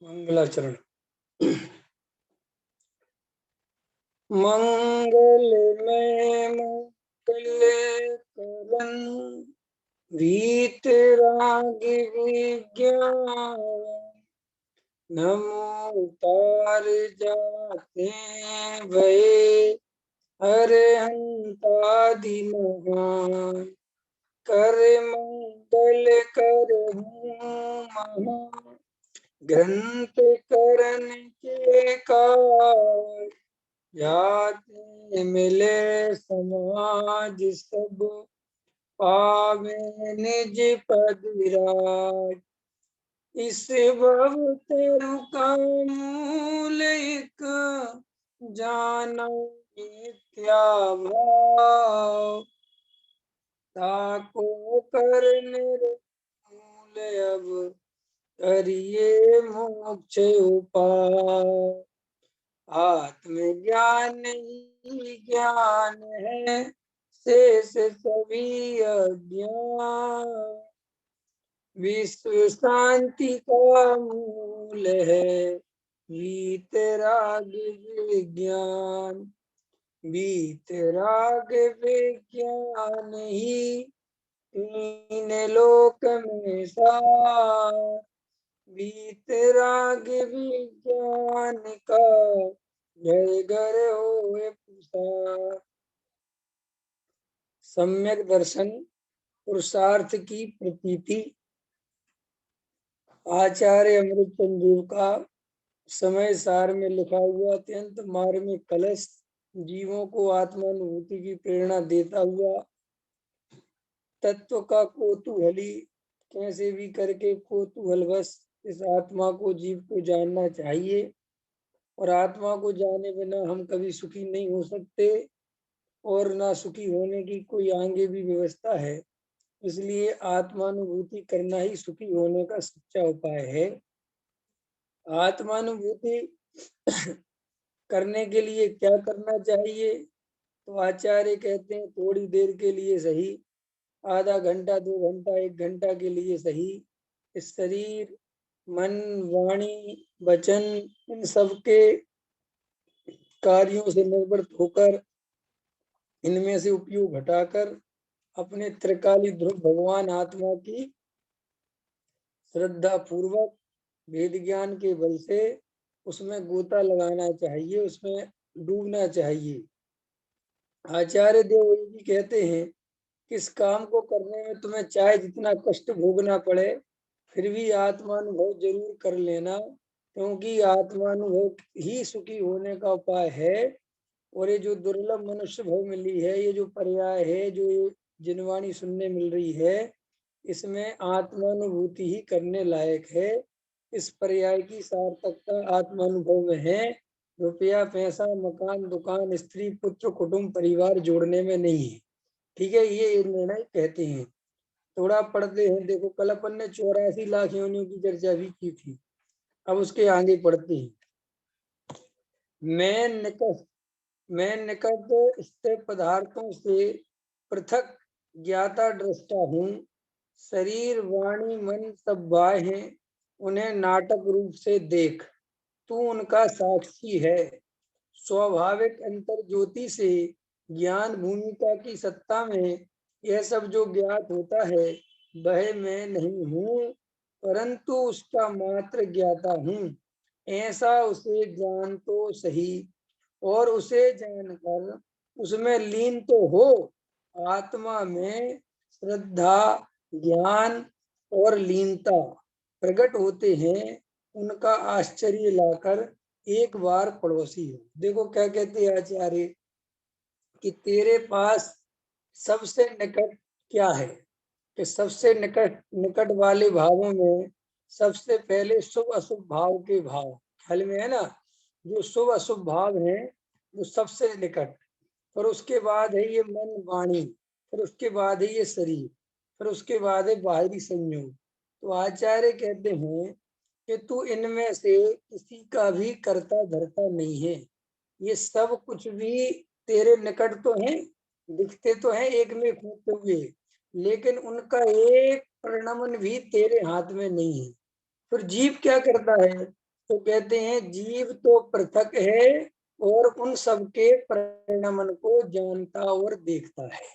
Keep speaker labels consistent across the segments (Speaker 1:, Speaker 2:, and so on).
Speaker 1: मंगलाचरण। मंगल में मंगल करन वीतराग विज्ञान नमो तार जाते भये हरे हंतादि महान कर मंगल करहूँ महा ग्रंथ करन के काज जाते मिले समाज सब पावे निज पद विराज इस भव तरु का मूल एक जाना मिथ्या भाव ताको कर निर्मूल अब करिए मोक्ष उपाय आत्मज्ञान ही ज्ञान है शेष सभी अज्ञान विश्व शांति का मूल है वीतराग विज्ञान वीतराग विज्ञान ही तीन लोक में सार वीतराग विज्ञान का जय घर होए प्रसार। सम्यक दर्शन पुरुषार्थ की प्रतीति। आचार्य अमृतचंद जी का समय सार में लिखा हुआ अत्यंत मार्मिक कलश जीवों को आत्मानुभूति की प्रेरणा देता हुआ तत्व का कौतूहली कैसे भी करके कौतूहलवश इस आत्मा को जीव को जानना चाहिए और आत्मा को जाने बिना हम कभी सुखी नहीं हो सकते और ना सुखी होने की कोई आगे भी व्यवस्था है। इसलिए आत्मानुभूति करना ही सुखी होने का सच्चा उपाय है। आत्मानुभूति करने के लिए क्या करना चाहिए? तो आचार्य कहते हैं थोड़ी देर के लिए सही, आधा घंटा 2 घंटा 1 घंटा के लिए सही, इस शरीर मन वाणी वचन इन सबके कार्यों से निर्वृत होकर इनमें से उपयोग हटाकर अपने त्रिकाली ध्रुव भगवान आत्मा की श्रद्धा पूर्वक वेद ज्ञान के बल से उसमें गोता लगाना चाहिए, उसमें डूबना चाहिए। आचार्य देव जी कहते हैं कि इस काम को करने में तुम्हें चाहे जितना कष्ट भोगना पड़े फिर भी आत्मानुभव जरूर कर लेना, क्योंकि आत्मानुभव ही सुखी होने का उपाय है। और ये जो दुर्लभ मनुष्य भव मिली है, ये जो पर्याय है, जो जिनवाणी सुनने मिल रही है, इसमें आत्मानुभूति ही करने लायक है। इस पर्याय की सार्थकता आत्मानुभव में है, रुपया पैसा मकान दुकान स्त्री पुत्र कुटुंब परिवार जोड़ने में नहीं है। ठीक है, ये निर्णय कहते हैं। थोड़ा पढ़ते हैं, देखो कल अपन ने 84 लाख योनियों की चर्चा भी की थी, अब उसके आगे पढ़ते हैं। मैं निकट स्थित पदार्थों से पृथक ज्ञाता दृष्टा हूँ। शरीर वाणी मन सब बाह्य हैं, उन्हें नाटक रूप से देख, तू उनका साक्षी है। स्वाभाविक अंतर ज्योति से ज्ञान भूमिका की सत्ता में यह सब जो ज्ञात होता है वह मैं नहीं हूँ, परंतु उसका मात्र ज्ञाता हूँ। ऐसा उसे जान तो सही, और उसे जानकर उसमें लीन तो हो। आत्मा में श्रद्धा ज्ञान और लीनता प्रकट होते हैं, उनका आश्चर्य लाकर एक बार पड़ोसी हो। देखो क्या कहते हैं आचार्य कि तेरे पास सबसे निकट क्या है, कि सबसे निकट वाले भावों में सबसे पहले शुभ अशुभ भाव के भाव ख्याल में है ना। जो शुभ अशुभ भाव है वो सबसे निकट, फिर उसके बाद है ये मन वाणी, फिर उसके बाद है ये शरीर, फिर उसके बाद है बाहरी संयोग। तो आचार्य कहते हैं कि तू इनमें से किसी का भी कर्ता धर्ता नहीं है। ये सब कुछ भी तेरे निकट तो हैं, दिखते तो हैं एक में होते हुए, लेकिन उनका एक परिणमन भी तेरे हाथ में नहीं है। फिर जीव क्या करता है? तो कहते हैं जीव तो पृथक है और उन सबके परिणमन को जानता और देखता है।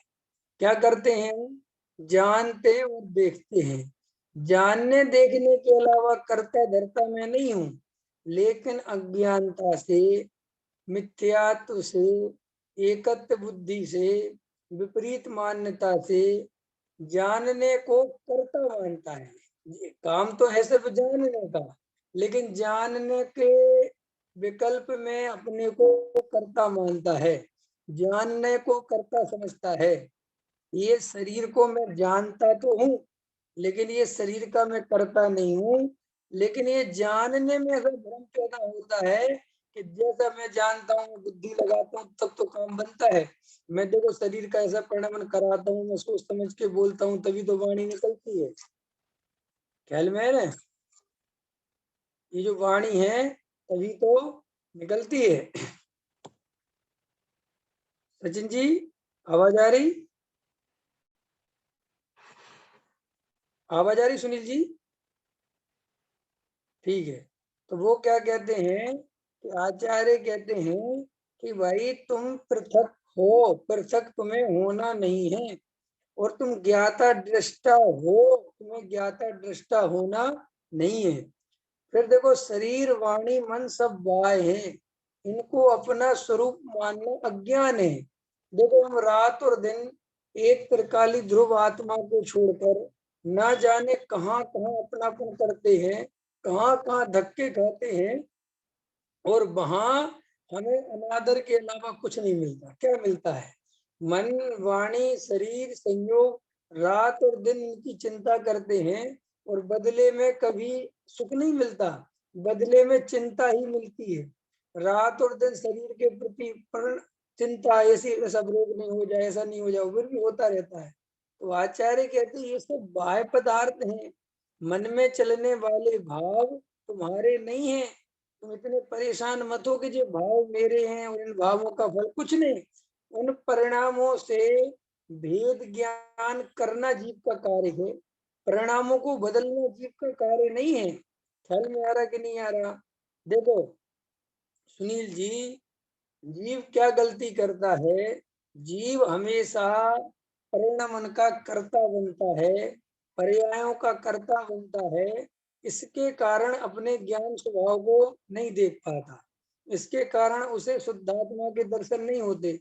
Speaker 1: क्या करते हैं? जानते और देखते हैं। जानने देखने के अलावा करता धरता मैं नहीं हूं, लेकिन अज्ञानता से, मिथ्यात्व से, एकत्व बुद्धि से, विपरीत मान्यता से जानने को कर्ता मानता है। ये काम तो है सिर्फ जानने का, लेकिन जानने के विकल्प में अपने को कर्ता मानता है, जानने को कर्ता समझता है। ये शरीर को मैं जानता तो हूँ, लेकिन ये शरीर का मैं करता नहीं हूँ। लेकिन ये जानने में अगर भ्रम पैदा होता है कि जैसा मैं जानता हूँ, बुद्धि लगाता हूँ, तब तो काम बनता है। मैं देखो शरीर का ऐसा परिणमन कराता हूँ, मैं सोच समझ के बोलता हूँ, तभी तो वाणी निकलती है। ख्याल में है ना? ये जो वाणी है तभी तो निकलती है। सचिन जी, आवाज आ रही? आवाज आ रही सुनील जी? ठीक है। तो वो क्या कहते हैं कि आचार्य कहते हैं कि भाई तुम पृथक हो, पृथक तुम्हें होना नहीं है, और तुम ज्ञाता दृष्टा हो, तुम्हें ज्ञाता दृष्टा होना नहीं है। फिर देखो शरीर वाणी मन सब बाह्य है, इनको अपना स्वरूप मानना अज्ञान है। देखो हम रात और दिन एक त्रिकाली ध्रुव आत्मा को छोड़कर ना जाने कहाँ कहाँ अपनापन करते हैं, कहाँ कहाँ धक्के खाते हैं, और वहां हमें अनादर के अलावा कुछ नहीं मिलता। क्या मिलता है? मन वाणी शरीर संयोग रात और दिन इनकी चिंता करते हैं, और बदले में कभी सुख नहीं मिलता, बदले में चिंता ही मिलती है। रात और दिन शरीर के प्रति चिंता, ऐसी ऐसा रोग नहीं हो जाए, ऐसा नहीं हो जाए, फिर भी होता रहता है। तो आचार्य कहते हैं ये सब बाह्य पदार्थ हैं, मन में चलने वाले भाव तुम्हारे नहीं है। तुम इतने परेशान मत हो कि जो भाव मेरे हैं और इन भावों का फल कुछ नहीं। उन परिणामों से भेद ज्ञान करना जीव का कार्य है, परिणामों को बदलना जीव का कार्य नहीं है। ख्याल में आ रहा कि नहीं आ रहा? देखो सुनील जी, जीव क्या गलती करता है? जीव हमेशा परिणमन का कर्ता बनता है, पर्यायों का कर्ता बनता है। इसके कारण अपने ज्ञान स्वभाव को नहीं देख पाता, इसके कारण उसे शुद्धात्मा के दर्शन नहीं होते।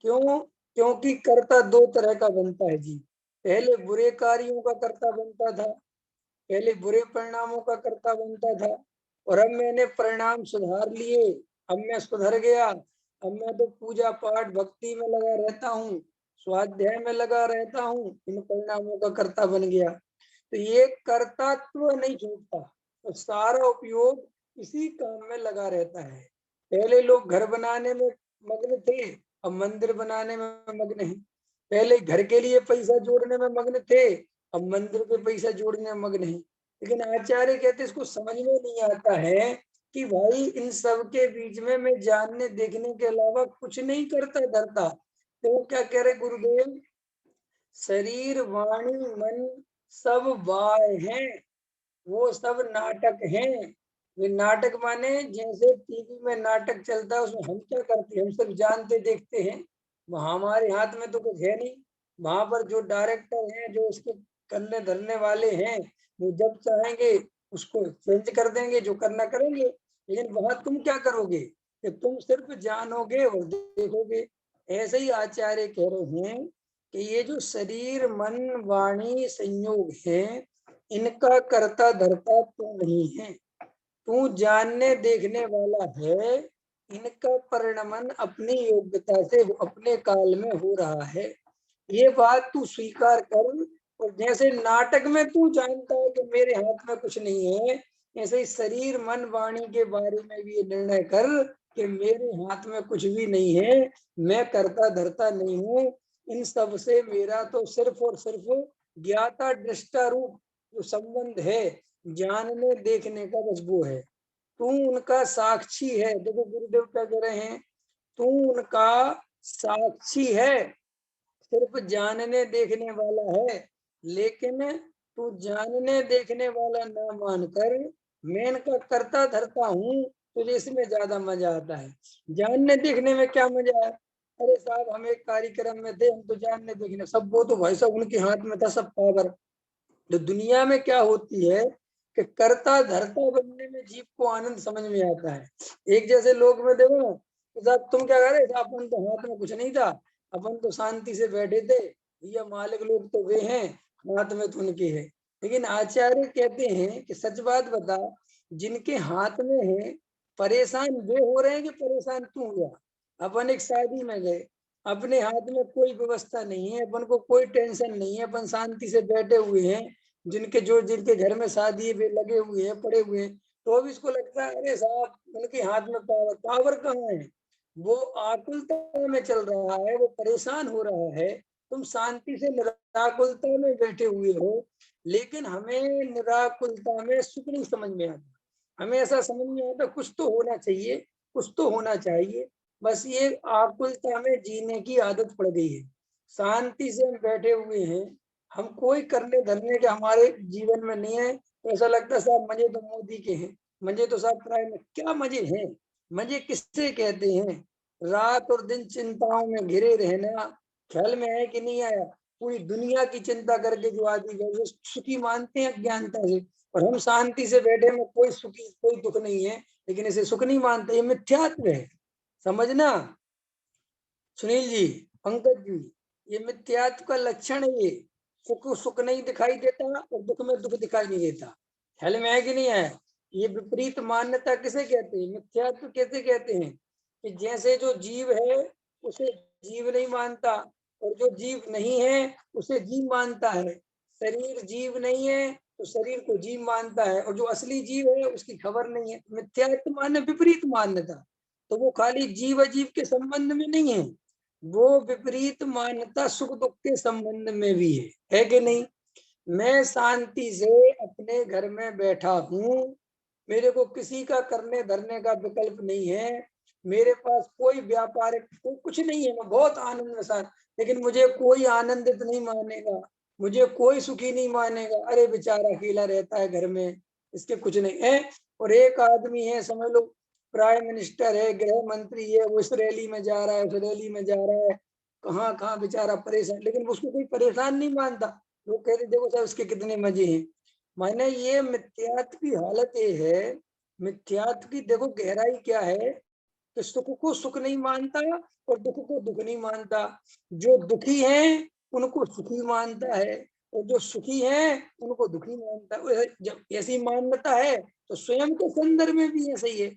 Speaker 1: क्यों? क्योंकि कर्ता दो तरह का बनता है जी। पहले बुरे कार्यों का कर्ता बनता था, पहले बुरे परिणामों का कर्ता बनता था, और अब मैंने परिणाम सुधार लिए, अब मैं सुधर गया, अब मैं तो पूजा पाठ भक्ति में लगा रहता हूँ, स्वाध्याय में लगा रहता हूँ, इन परिणामों का कर्ता बन गया। तो ये कर्तात्व नहीं छूटता, तो सारा उपयोग इसी काम में लगा रहता है। पहले लोग घर बनाने में मग्न थे, अब मंदिर बनाने में मग्न है। पहले घर के लिए पैसा जोड़ने में मग्न थे, अब मंदिर पे पैसा जोड़ने में मग्न है। लेकिन आचार्य कहते इसको समझ में नहीं आता है कि भाई इन सब के बीच में मैं जानने देखने के अलावा कुछ नहीं करता धरता। तो वो क्या कह रहे गुरुदेव? शरीर वाणी मन सब बाह्य हैं, वो सब नाटक हैं। वे नाटक माने जैसे टीवी में नाटक चलता है, उसमें हम क्या करते हैं? हम सिर्फ जानते देखते हैं, वहां हमारे हाथ में तो कुछ है नहीं। वहां पर जो डायरेक्टर हैं, जो उसके करने धरने वाले हैं, वो जब चाहेंगे उसको चेंज कर देंगे, जो करना करेंगे। लेकिन वहां तुम क्या करोगे? कि तुम सिर्फ जानोगे और देखोगे। ऐसे ही आचार्य कह रहे हैं कि ये जो शरीर मन वाणी संयोग है, इनका करता धरता तू नहीं है, तू जानने देखने वाला है। इनका परिणमन अपनी योग्यता से अपने काल में हो रहा है, ये बात तू स्वीकार कर। और जैसे नाटक में तू जानता है कि मेरे हाथ में कुछ नहीं है, ऐसे ही शरीर मन वाणी के बारे में भी ये निर्णय कर कि मेरे हाथ में कुछ भी नहीं है, मैं करता धरता नहीं हूँ। इन सब से मेरा तो सिर्फ और सिर्फ ज्ञाता दृष्टा रूप जो संबंध है, जानने देखने का, बस वो है। तू उनका साक्षी है। देखो गुरुदेव क्या कह रहे हैं? तू उनका साक्षी है, सिर्फ जानने देखने वाला है। लेकिन तू जानने देखने वाला ना मानकर मैं इनका करता धरता हूँ, तुझे इसमें ज्यादा मजा आता है। जानने देखने में क्या मजा है? अरे साहब, हम एक कार्यक्रम में थे, हम तो जानने देखने सब, वो तो भाई साहब उनके हाथ में था सब पावर। तो दुनिया में क्या होती है कि करता धरता बनने में जीव को आनंद समझ में आता है। एक जैसे लोग में देखो ना, तो साहब तुम क्या कर रहे थे? अपन तो हाथ में कुछ नहीं था, अपन तो शांति से बैठे थे, ये मालिक लोग तो वे हैं, हाथ में तो उनके है। लेकिन आचार्य कहते हैं कि सच बात बता, जिनके हाथ में है, परेशान वे हो रहे हैं कि परेशान तू हुआ? अपन एक शादी में गए, अपने हाथ में कोई व्यवस्था नहीं है, अपन को कोई टेंशन नहीं है, अपन शांति से बैठे हुए हैं। जिनके घर में शादी है वे लगे हुए हैं, पड़े हुए हैं, तो अब इसको लगता है अरे साहब उनके हाथ में पावर, पावर कहाँ है? वो आकुलता में चल रहा है, वो परेशान हो रहा है। तुम शांति से निराकुलता में बैठे हुए हो, लेकिन हमें निराकुलता में सुख नहीं समझ में आता। हमें ऐसा समझ में आता कुछ तो होना चाहिए, कुछ तो होना चाहिए। बस ये आकुलता में जीने की आदत पड़ गई है। शांति से हम बैठे हुए हैं, हम कोई करने धरने के हमारे जीवन में नहीं है, तो ऐसा लगता है साहब मजे तो मोदी के हैं, मजे तो साहब प्राइम में। क्या मजे हैं? मजे किससे कहते हैं? रात और दिन चिंताओं में घिरे रहना ख्याल में है कि नहीं आया? पूरी दुनिया की चिंता करके जो आदमी गए वो सुखी मानते हैं अज्ञानता से, और हम शांति से बैठे में कोई सुखी कोई दुख नहीं है, लेकिन इसे सुख नहीं मानते। ये मिथ्यात्व है, समझना सुनील जी, पंकज जी, ये मिथ्यात्व का लक्षण है। ये सुख सुख नहीं दिखाई देता और दुख में दुख दिखाई नहीं देता। ख्याल में है कि नहीं है? ये विपरीत मान्यता किसे कहते हैं? मिथ्यात्व कैसे कहते हैं? कि जैसे जो जीव है उसे जीव नहीं मानता, और जो जीव नहीं है उसे जीव मानता है। शरीर जीव नहीं है तो शरीर को जीव मानता है, और जो असली जीव है उसकी खबर नहीं है। मिथ्यात्व माने विपरीत मान्यता। तो वो खाली जीव अजीव के संबंध में नहीं है, वो विपरीत मान्यता सुख दुख के संबंध में भी है कि नहीं? मैं शांति से अपने घर में बैठा हूँ, मेरे को किसी का करने धरने का विकल्प नहीं है, मेरे पास कोई व्यापारिक कुछ नहीं है, मैं बहुत आनंद में साथ, लेकिन मुझे कोई आनंदित नहीं मानेगा, मुझे कोई सुखी नहीं मानेगा। अरे बेचारा अकेला रहता है घर में, इसके कुछ नहीं है। और एक आदमी है, समझ लो प्राइम मिनिस्टर है, गृह मंत्री है, वो इस रैली में जा रहा है, उस रैली में जा रहा है, कहाँ कहाँ बेचारा परेशान, लेकिन उसको कोई परेशान नहीं मानता। लोग कहते देखो सर उसके कितने मजे हैं। माने ये मिथ्यात्व की हालत ये है। मिथ्यात्व की देखो गहराई क्या है, कि सुख को सुख नहीं मानता और दुख को दुख नहीं मानता। जो दुखी है उनको सुखी मानता है, और जो सुखी है उनको दुखी मानता है। जब ऐसी मान्यता है तो स्वयं के संदर्भ में भी ऐसा ही है।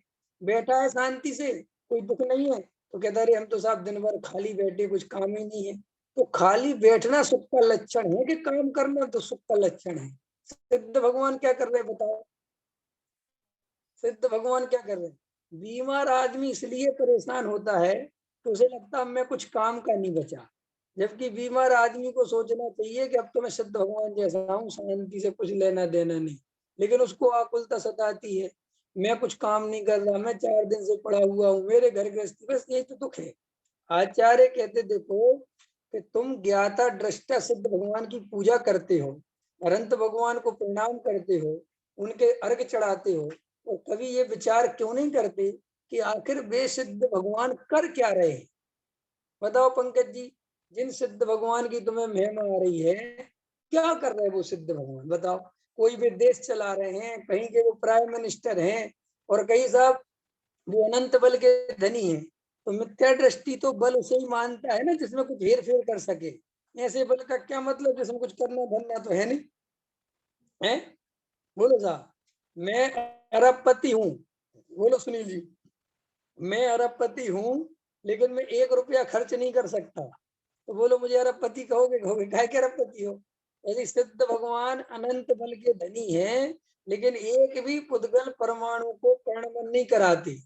Speaker 1: बैठा है शांति से, कोई दुख नहीं है, तो कहता अरे हम तो साहब दिन भर खाली बैठे, कुछ काम ही नहीं है। तो खाली बैठना सुख का लक्षण है कि काम करना तो सुख का लक्षण है? सिद्ध भगवान क्या कर रहे हैं बताओ? सिद्ध भगवान क्या कर रहे हैं? बीमार आदमी इसलिए परेशान होता है तो उसे लगता है मैं कुछ काम का नहीं बचा, जबकि बीमार आदमी को सोचना चाहिए कि अब तो मैं सिद्ध भगवान जैसा हूँ, शांति से कुछ लेना देना नहीं। लेकिन उसको आकुलता सताती है, मैं कुछ काम नहीं कर रहा, मैं 4 दिन से पड़ा हुआ हूँ, मेरे घर गृहस्थी, बस यही तो दुख है। आचार्य कहते देखो कि तुम ज्ञाता दृष्टा सिद्ध भगवान की पूजा करते हो, अनंत भगवान को प्रणाम करते हो, उनके अर्घ चढ़ाते हो, और कभी ये विचार क्यों नहीं करते कि आखिर वे सिद्ध भगवान कर क्या रहे हैं? बताओ पंकज जी, जिन सिद्ध भगवान की तुम्हें महिमा आ रही है, क्या कर रहे हैं वो सिद्ध भगवान? बताओ। कोई भी देश चला रहे हैं, कहीं के वो प्राइम मिनिस्टर हैं, और कहीं साहब वो अनंत बल के धनी है। तो मिथ्या दृष्टि तो बल उसे ही मानता है ना जिसमें कुछ हेर फेर कर सके। ऐसे बल का क्या मतलब जिसमें कुछ करना धरना तो है नहीं है? बोलो साहब, मैं अरबपति हूँ, बोलो सुनील जी, मैं अरबपति हूँ, लेकिन मैं 1 रुपया खर्च नहीं कर सकता, तो बोलो मुझे अरबपति कहोगे? कहोगे काहे के अरबपति हो? यदि सिद्ध भगवान अनंत बल के धनी है, लेकिन एक भी पुद्गल परमाणु को परिणमन नहीं कराते,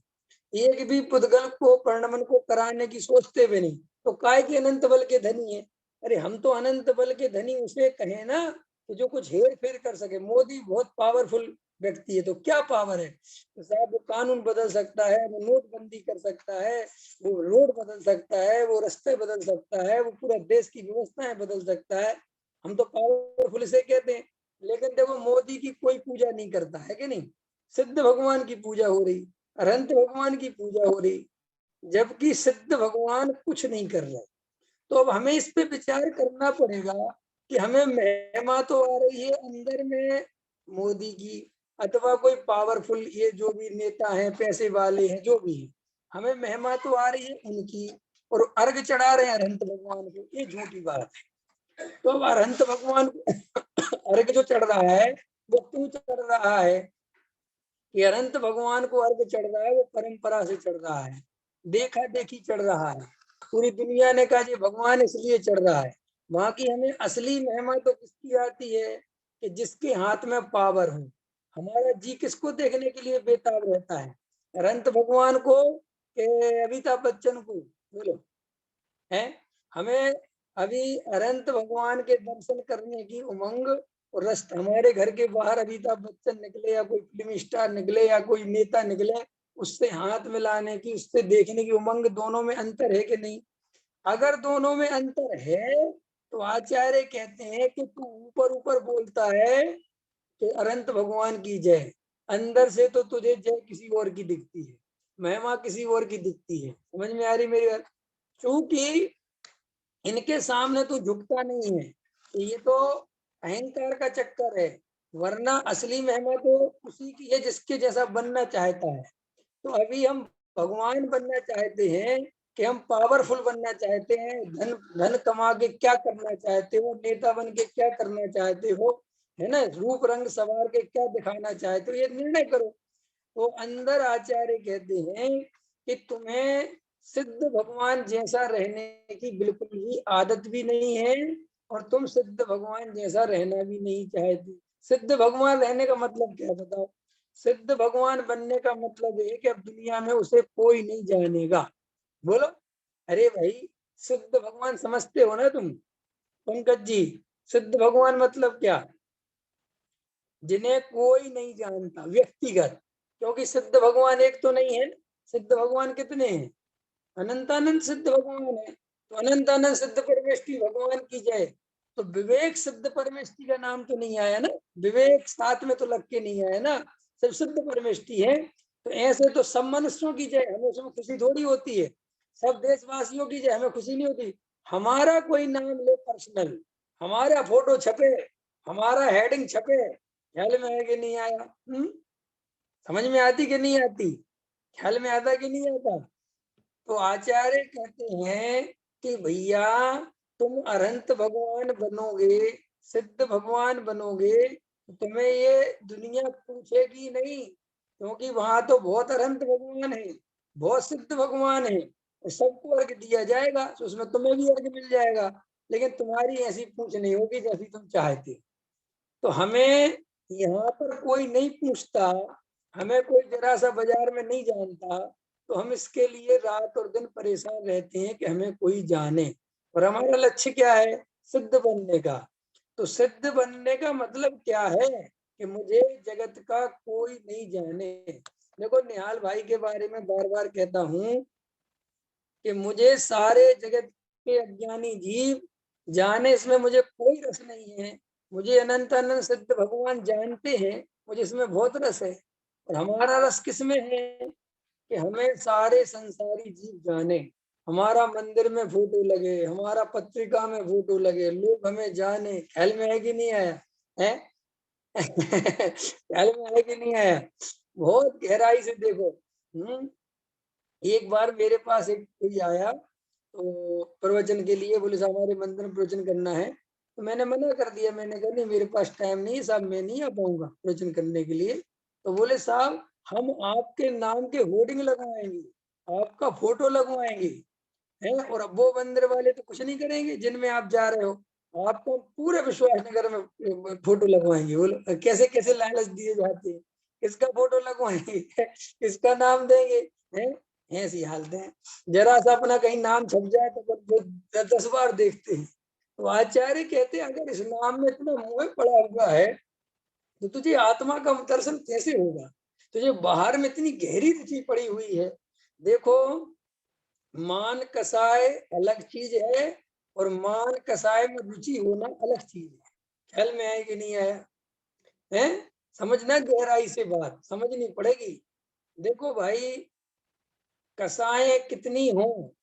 Speaker 1: एक भी पुद्गल को परिणमन को कराने की सोचते भी नहीं, तो काय के अनंत बल के धनी है? अरे हम तो अनंत बल के धनी उसे कहे ना कि जो कुछ हेर फेर कर सके। मोदी बहुत पावरफुल व्यक्ति है, तो क्या पावर है? तो साहब वो कानून बदल सकता है, वो नोटबंदी कर सकता है, वो रोड बदल सकता है, वो रास्ते बदल सकता है, वो पूरा देश की व्यवस्थाएं बदल सकता है। हम तो पावरफुल इसे कहते हैं। लेकिन देखो मोदी की कोई पूजा नहीं करता है कि नहीं? सिद्ध भगवान की पूजा हो रही, अनंत भगवान की पूजा हो रही, जबकि सिद्ध भगवान कुछ नहीं कर रहे। तो अब हमें इस पे विचार करना पड़ेगा कि हमें महिमा तो आ रही है अंदर में मोदी की, अथवा कोई पावरफुल ये जो भी नेता हैं, पैसे वाले हैं, जो भी है, हमें महिमा तो आ रही है उनकी, और अर्घ चढ़ा रहे हैं अनंत भगवान को, ये झूठी बात है। तो अब अनंत भगवान को अर्घ जो चढ़ रहा है वो क्यों चढ़ रहा है? कि अनंत भगवान को अर्घ चढ़ रहा है वो परंपरा से चढ़ रहा है, देखा देखी चढ़ रहा है। पूरी दुनिया ने कहा जी भगवान इसलिए चढ़ रहा है। वहां की हमें असली महिमा तो किसकी आती है? कि जिसके हाथ में पावर हो। हमारा जी किसको देखने के लिए बेताब रहता है? अनंत भगवान को कि अमिताभ बच्चन को? बोलो है। हमें अभी अनंत भगवान के दर्शन करने की उमंग और रस्त, हमारे घर के बाहर अमिताभ बच्चन निकले या कोई फिल्म स्टार निकले या कोई नेता निकले, उससे हाथ मिलाने की, उससे देखने की उमंग, दोनों में अंतर है कि नहीं? अगर दोनों में अंतर है तो आचार्य कहते हैं कि तू ऊपर ऊपर बोलता है कि अनंत भगवान की जय, अंदर से तो तुझे जय किसी और की दिखती है, महिमा किसी और की दिखती है। समझ में आ रही मेरी बात? क्योंकि इनके सामने तो झुकता नहीं है, तो ये तो अहंकार का चक्कर है, वरना असली महिमा तो उसी की है जिसके जैसा बनना चाहता है। तो अभी हम भगवान बनना चाहते हैं कि हम पावरफुल बनना चाहते हैं, धन धन कमा के क्या करना चाहते हो, नेता बन के क्या करना चाहते हो, है ना, रूप रंग सवार के क्या दिखाना चाहते हो, ये निर्णय करो। तो अंदर आचार्य कहते हैं कि तुम्हें सिद्ध भगवान जैसा रहने की बिल्कुल भी आदत भी नहीं है, और तुम सिद्ध भगवान जैसा रहना भी नहीं चाहते। सिद्ध भगवान रहने का मतलब क्या बताओ? सिद्ध भगवान बनने का मतलब है कि अब दुनिया में उसे कोई नहीं जानेगा। बोलो। अरे भाई, सिद्ध भगवान समझते हो ना तुम? पंकज जी, सिद्ध भगवान मतलब क्या? जिन्हें कोई नहीं जानता, व्यक्तिगत। क्योंकि सिद्ध भगवान एक तो नहीं है ना, सिद्ध भगवान कितने हैं? अनंतानंद सिद्ध भगवान है। तो अनंतानंद सिद्ध परमेष्टि भगवान की जय। तो विवेक सिद्ध परमेष्टि का नाम तो नहीं आया ना, विवेक साथ में तो लग के नहीं आया ना, सब सिद्ध परमेष्टि है। तो ऐसे तो सब मनुष्यों की जय, हमें उसमें खुशी थोड़ी होती है। सब देशवासियों की जय, हमें खुशी नहीं होती। हमारा कोई नाम ले पर्सनल, हमारा फोटो छपे, हमारा हेडिंग छपे, ख्याल में है कि नहीं आया? समझ में आती कि नहीं आती? ख्याल में आता कि नहीं आता? तो आचार्य कहते हैं कि भैया, तुम अनंत भगवान बनोगे, सिद्ध भगवान बनोगे, तो तुम्हें ये दुनिया पूछेगी नहीं, क्योंकि वहां तो बहुत अनंत भगवान है, बहुत सिद्ध भगवान है, और सबको अर्घ दिया जाएगा, तो उसमें तुम्हें भी अर्घ मिल जाएगा। लेकिन तुम्हारी ऐसी पूछ नहीं होगी जैसी तुम चाहते। तो हमें यहाँ पर कोई नहीं पूछता, हमें कोई जरा सा बाजार में नहीं जानता, तो हम इसके लिए रात और दिन परेशान रहते हैं कि हमें कोई जाने। और हमारा लक्ष्य क्या है? सिद्ध बनने का। तो सिद्ध बनने का मतलब क्या है? कि मुझे जगत का कोई नहीं जाने। देखो, निहाल भाई के बारे में बार बार कहता हूँ कि मुझे सारे जगत के अज्ञानी जीव जाने, इसमें मुझे कोई रस नहीं है। मुझे अनंत अनंत सिद्ध भगवान जानते हैं, मुझे इसमें बहुत रस है। और हमारा रस किसमें है? कि हमें सारे संसारी जीव जाने, हमारा मंदिर में फोटो लगे, हमारा पत्रिका में फोटो लगे, लोग हमें जाने। ख्याल में है कि नहीं आया है? ख्याल में है कि नहीं आया? बहुत गहराई से देखो। एक बार मेरे पास एक कोई आया तो प्रवचन के लिए, बोले साहब हमारे मंदिर में प्रवचन करना है। तो मैंने मना कर दिया, मैंने कहा नहीं, मेरे पास टाइम नहीं है साहब, मैं नहीं आ पाऊंगा प्रवचन करने के लिए। तो बोले साहब हम आपके नाम के होर्डिंग लगवाएंगे, आपका फोटो लगवाएंगे, है, और अब वो मंदिर वाले तो कुछ नहीं करेंगे जिनमें आप जा रहे हो, आपको पूरे विश्वास नगर में फोटो लगवाएंगे। बोलो कैसे कैसे लालच दिए जाते हैं, किसका फोटो लगवाएंगे, किसका नाम देंगे, है, ऐसी हालत है। जरा सा अपना कहीं नाम छप जाए तो वो 10 बार देखते हैं। तो आचार्य कहते हैं अगर इस नाम में इतना मोह पड़ा हुआ है तो तुझे आत्मा का दर्शन कैसे होगा? तुझे बाहर में इतनी गहरी रुचि पड़ी हुई है। देखो, मान कसाय अलग चीज है, और मान कसाय में रुचि होना अलग चीज है। ख्याल में आया कि नहीं आया है? समझना, गहराई से बात समझनी पड़ेगी। देखो भाई, कसाएं कितनी हो,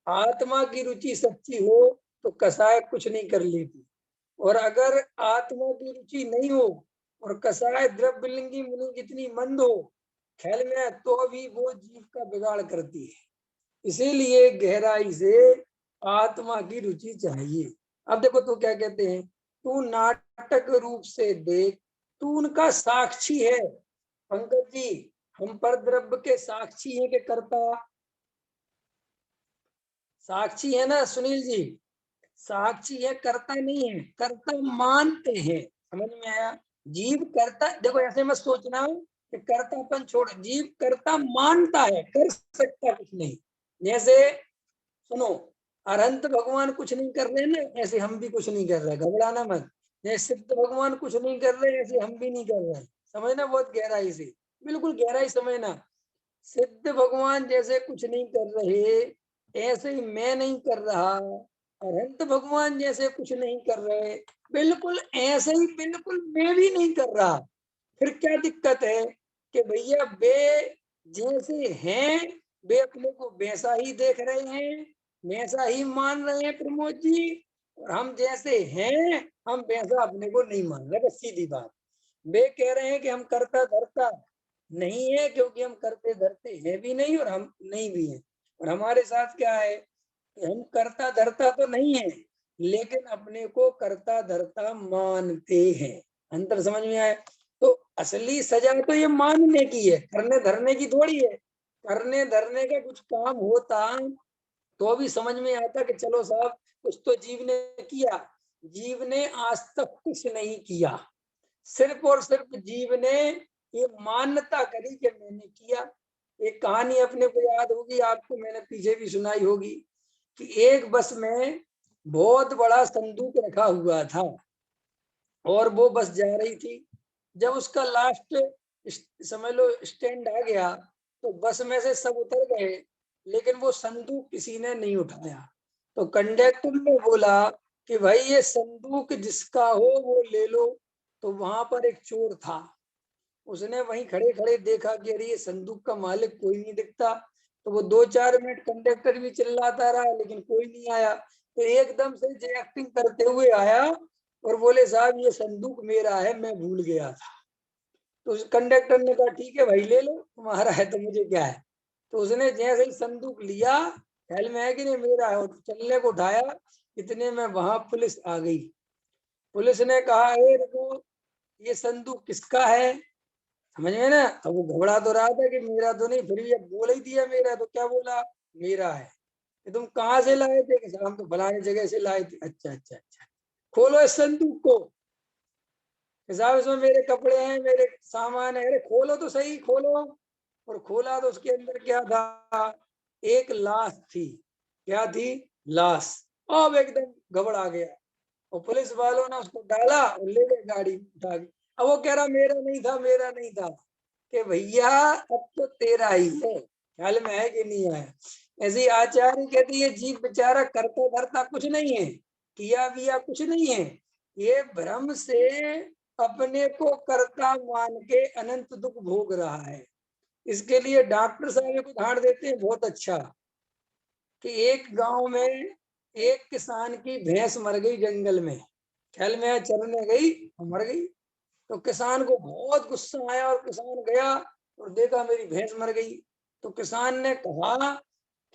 Speaker 1: आत्मा की रुचि सच्ची हो तो कसाय कुछ नहीं कर लेती। और अगर आत्मा की रुचि नहीं हो और कसाय द्रव्यलिंगी मुनि कितनी मंद हो, ख्याल में, तो भी वो जीव का बिगाड़ करती है। इसीलिए गहराई से आत्मा की रुचि चाहिए। अब देखो तो क्या कहते हैं, तू नाटक रूप से देख, तू उनका साक्षी है। पंकज जी, हम पर द्रव्य के साक्षी हैं कि कर्ता? साक्षी है ना सुनील जी? साक्षी है, कर्ता नहीं है। कर्ता मानते हैं, समझ में आया? जीव कर्ता, देखो ऐसे मत सोचना कि कर्तापन छोड़, जीव कर्ता मानता है, कर सकता कुछ नहीं। जैसे सुनो, अनंत भगवान कुछ नहीं कर रहे ना, ऐसे हम भी कुछ नहीं कर रहे, घबराना मत। जैसे सिद्ध भगवान कुछ नहीं कर रहे, ऐसे हम भी नहीं कर रहे। समझना बहुत गहराई से, बिल्कुल गहराई समझना। सिद्ध भगवान जैसे कुछ नहीं कर रहे, ऐसे ही मैं नहीं कर रहा। अनंत भगवान जैसे कुछ नहीं कर रहे, बिल्कुल ऐसे ही बिल्कुल मैं भी नहीं कर रहा। फिर क्या दिक्कत है कि भैया वे जैसे हैं, वे अपने को वैसा ही देख रहे हैं, वैसा ही मान रहे हैं प्रमोद जी। और हम जैसे हैं, हम वैसा अपने को नहीं मान रहे, बस सीधी बात। वे कह रहे हैं कि हम करता धरता नहीं है, क्योंकि हम करते धरते हैं भी नहीं और हम नहीं भी हैं। और हमारे साथ क्या है कि हम करता धरता तो नहीं है, लेकिन अपने को करता धरता मानते हैं। अंतर समझ में आया? तो असली सजा तो ये मानने की है, करने धरने की थोड़ी है। करने धरने का कुछ काम होता तो भी समझ में आता कि चलो साहब कुछ तो जीव ने किया। जीव ने आज तक कुछ नहीं किया, सिर्फ और सिर्फ जीव ने ये मान्यता करी कि मैंने किया। एक कहानी अपने को याद होगी, आपको मैंने पीछे भी सुनाई होगी, कि एक बस में बहुत बड़ा संदूक रखा हुआ था और वो बस जा रही थी। जब उसका लास्ट समझ लो स्टैंड आ गया, तो बस में से सब उतर गए, लेकिन वो संदूक किसी ने नहीं उठाया। तो कंडक्टर ने बोला कि भाई ये संदूक जिसका हो वो ले लो। तो वहां पर एक चोर था, उसने वहीं खड़े खड़े देखा कि अरे ये संदूक का मालिक कोई नहीं दिखता। तो वो 2-4 मिनट कंडक्टर भी चिल्लाता रहा, लेकिन कोई नहीं आया। तो एकदम से एक्टिंग करते हुए आया और बोले साहब ये संदूक मेरा है, मैं भूल गया था। तो उस कंडक्टर ने कहा ठीक है भाई ले लो, तुम्हारा है तो मुझे क्या है। तो उसने जैसे ही संदूक लिया, ख्याल में है कि नहीं मेरा है, और चलने को उठाया, इतने में वहां पुलिस आ गई। पुलिस ने कहा ए रुको, ये संदूक किसका है? समझ में ना? अब वो घबरा तो रहा था कि मेरा तो नहीं, फिर भी अब बोल ही दिया मेरा, तो क्या बोला, मेरा है। कि तुम कहाँ से लाए थे? कि हम तो फलानी जगह से लाए थे। अच्छा अच्छा अच्छा, खोलो इस संदूक को। साहब इसमें मेरे कपड़े हैं, मेरे सामान है। अरे खोलो तो सही, खोलो। और खोला तो उसके अंदर क्या था? एक लाश थी। क्या थी? लाश। अब एकदम घबरा गया, और पुलिस वालों ने उसको डाला और ले गए गाड़ी उठा के। अब वो कह रहा मेरा नहीं था, मेरा नहीं था। कि भैया अब तो तेरा ही है, ख्याल में है कि नहीं है? ऐसी आचार्य कहती है जीव बेचारा करता धरता कुछ नहीं है, किया विया कुछ नहीं है, ये भ्रम से अपने को कर्ता मान के अनंत दुख भोग रहा है। इसके लिए डॉक्टर साहब एक उदाहरण देते हैं बहुत अच्छा, कि एक गांव में एक किसान की भैंस मर गई जंगल में। ख्याल में चरने गई और मर गई। तो किसान को बहुत गुस्सा आया और किसान गया और देखा मेरी भैंस मर गई। तो किसान ने कहा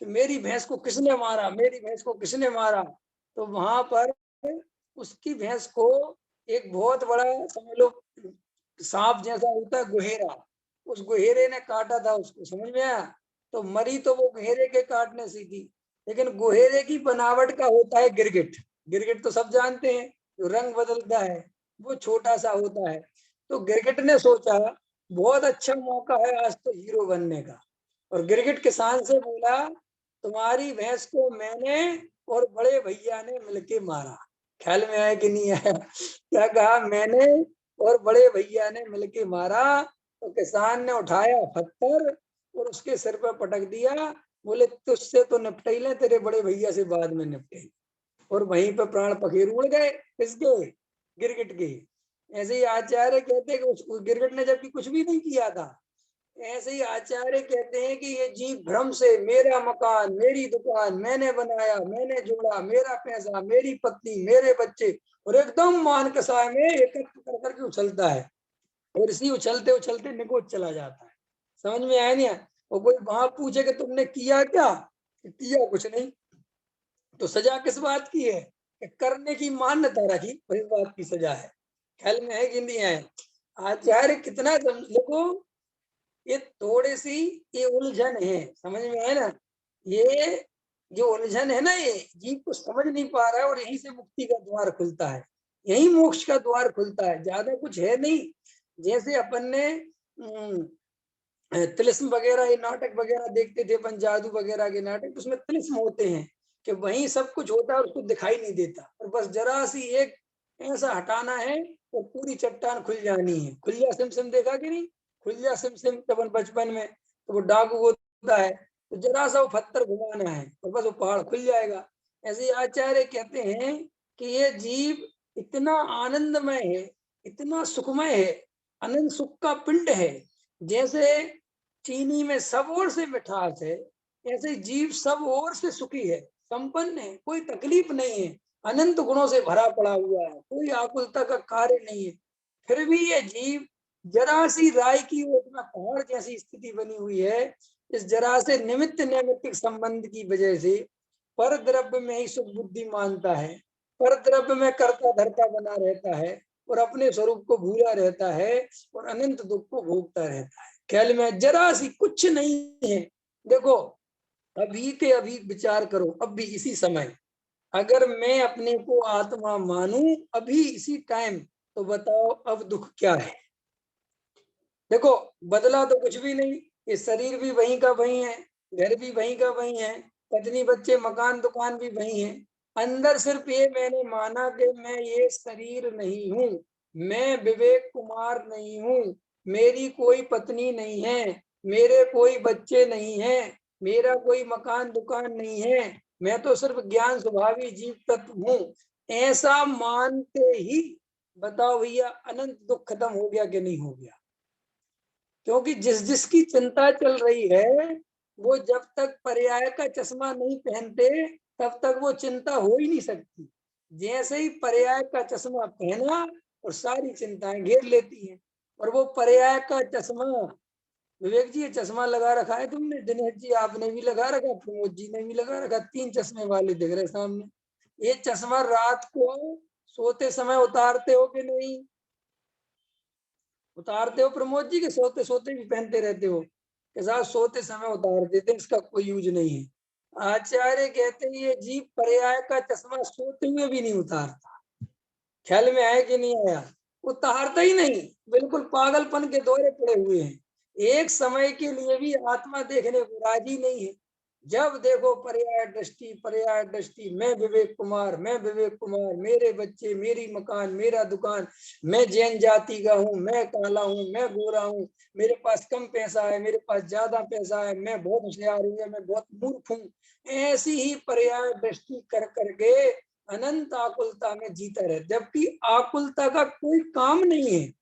Speaker 1: कि मेरी भैंस को किसने मारा, मेरी भैंस को किसने मारा? तो वहां पर उसकी भैंस को एक बहुत बड़ा समझ लो सांप जैसा होता है गुहेरा, उस गुहेरे ने काटा था उसको। समझ में आया? तो मरी तो वो गुहेरे के काटने से थी, लेकिन गुहेरे की बनावट का होता है गिरगिट। गिरगिट तो सब जानते हैं, जो रंग बदलता है, वो छोटा सा होता है। तो गिरगिट ने सोचा बहुत अच्छा मौका है आज तो हीरो बनने का, और गिरगिट किसान से बोला तुम्हारी भैंस को मैंने और बड़े भैया ने मिलके मारा। ख्याल में आया कि नहीं आया? क्या कहा? मैंने और बड़े भैया ने मिलके मारा। तो किसान ने उठाया पत्थर और उसके सिर पर पटक दिया। बोले तुझसे तो निपटे ले, तेरे बड़े भैया से बाद में निपटे। और वहीं पर प्राण पखेरु उड़ गए, किसके? गिरगिट के। ऐसे ही आचार्य कहते हैं कि उस गिरगिट ने जबकि कुछ भी नहीं किया था। ऐसे ही आचार्य कहते हैं कि ये जीव भ्रम से मेरा मकान, मेरी दुकान, मैंने बनाया, मैंने जोड़ा, मेरा पैसा, मेरी पत्नी, मेरे बच्चे, और एकदम मान कसाय में एकत्र कर करके उछलता है, और इसी उछलते उछलते निकोच चला जाता है। समझ में आया नहीं? और कोई वहां पूछे कि तुमने किया क्या, किया कुछ नहीं, तो सजा किस बात की है? कि करने की मान्यता रखी, और इस बात की सजा है। ख्याल में है कि नहीं है? आचार्य कितना देखो, ये थोड़ी सी ये उलझन है, समझ में है ना? ये जो उलझन है ना, ये जीव को समझ नहीं पा रहा है, और यहीं से मुक्ति का द्वार खुलता है, यही मोक्ष का द्वार खुलता है, ज्यादा कुछ है नहीं। जैसे अपन ने तिलिस्म वगैरह, ये नाटक वगैरह देखते थे अपन, जादू वगैरह के नाटक, उसमें तिलिस्म होते हैं कि वहीं सब कुछ होता है और उसको दिखाई नहीं देता, और बस जरा सी एक ऐसा हटाना है और पूरी चट्टान खुल जानी है। खुलिया सिम देखा कि नहीं? खुलिया सिम जब अपन बचपन में, तो वो डाकू होता है, तो जरा सा वो पत्थर घुमाना है और बस वो पहाड़ खुल जाएगा। ऐसे आचार्य कहते हैं कि ये जीव इतना आनंदमय है, इतना सुखमय है, अनंत सुख का पिंड है। जैसे चीनी में सब ओर से मिठास है, ऐसे जीव सब ओर से सुखी है, संपन्न है, कोई तकलीफ नहीं है, अनंत गुणों से भरा पड़ा हुआ है, कोई आकुलता का कार्य नहीं है। फिर भी ये जीव जरा सी राय की ओट में पहाड़ जैसी स्थिति बनी हुई है। इस जरा से निमित्त नैमित्तिक संबंध की वजह से पर द्रव्य में ही सुख बुद्धि मानता है, पर द्रव्य में कर्ता धर्ता बना रहता है, और अपने स्वरूप को भूला रहता है, और अनंत दुख को भोगता रहता है। ख्याल में जरा सी कुछ नहीं है। देखो, अभी के अभी विचार करो, अब भी इसी समय अगर मैं अपने को आत्मा मानूं अभी इसी टाइम, तो बताओ अब दुख क्या है? देखो, बदला तो कुछ भी नहीं, ये शरीर भी वहीं का वहीं है, घर भी वहीं का वहीं है, पत्नी बच्चे मकान दुकान भी वहीं है। अंदर सिर्फ ये मैंने माना कि मैं ये शरीर नहीं हूँ, मैं विवेक कुमार नहीं हूँ, मेरी कोई पत्नी नहीं है, मेरे कोई बच्चे नहीं है, मेरा कोई मकान दुकान नहीं है, मैं तो सिर्फ ज्ञान स्वभावी जीव तत्व हूँ। ऐसा मानते ही बताओ भैया, अनंत दुख खत्म हो गया कि नहीं हो गया? क्योंकि जिस जिसकी चिंता चल रही है, वो जब तक पर्याय का चश्मा नहीं पहनते तब तक वो चिंता हो ही नहीं सकती। जैसे ही पर्याय का चश्मा पहना, और सारी चिंताएं घेर लेती हैं। और वो पर्याय का चश्मा, विवेक जी ये चश्मा लगा रखा है तुमने, दिनेश जी आपने भी लगा रखा, प्रमोद जी ने भी लगा रखा, 3 चश्मे वाले दिख रहे सामने। ये चश्मा रात को सोते समय उतारते हो कि नहीं? उतारते हो प्रमोद जी, के सोते सोते भी पहनते रहते हो? के साथ सोते समय उतार देते, इसका कोई यूज नहीं है। आचार्य कहते हैं ये जीव पर्याय का चश्मा सोते हुए भी नहीं उतारता। ख्याल में आया कि नहीं आया? उतारता ही नहीं, बिल्कुल पागलपन के दौरे पड़े हुए हैं, एक समय के लिए भी आत्मा देखने को राजी नहीं है। जब देखो पर्याय दृष्टि, पर्याय दृष्टि, मैं विवेक कुमार, मैं विवेक कुमार, मेरे बच्चे, मेरी मकान, मेरा दुकान, मैं जैन जाति का हूँ, मैं काला हूँ, मैं गोरा हूँ, मेरे पास कम पैसा है, मेरे पास ज्यादा पैसा है, मैं बहुत होशियार हूँ, मैं बहुत मूर्ख हूँ। ऐसी ही पर्याय दृष्टि कर करके अनंत आकुलता में जीता रहे, जबकि आकुलता का कोई काम नहीं है।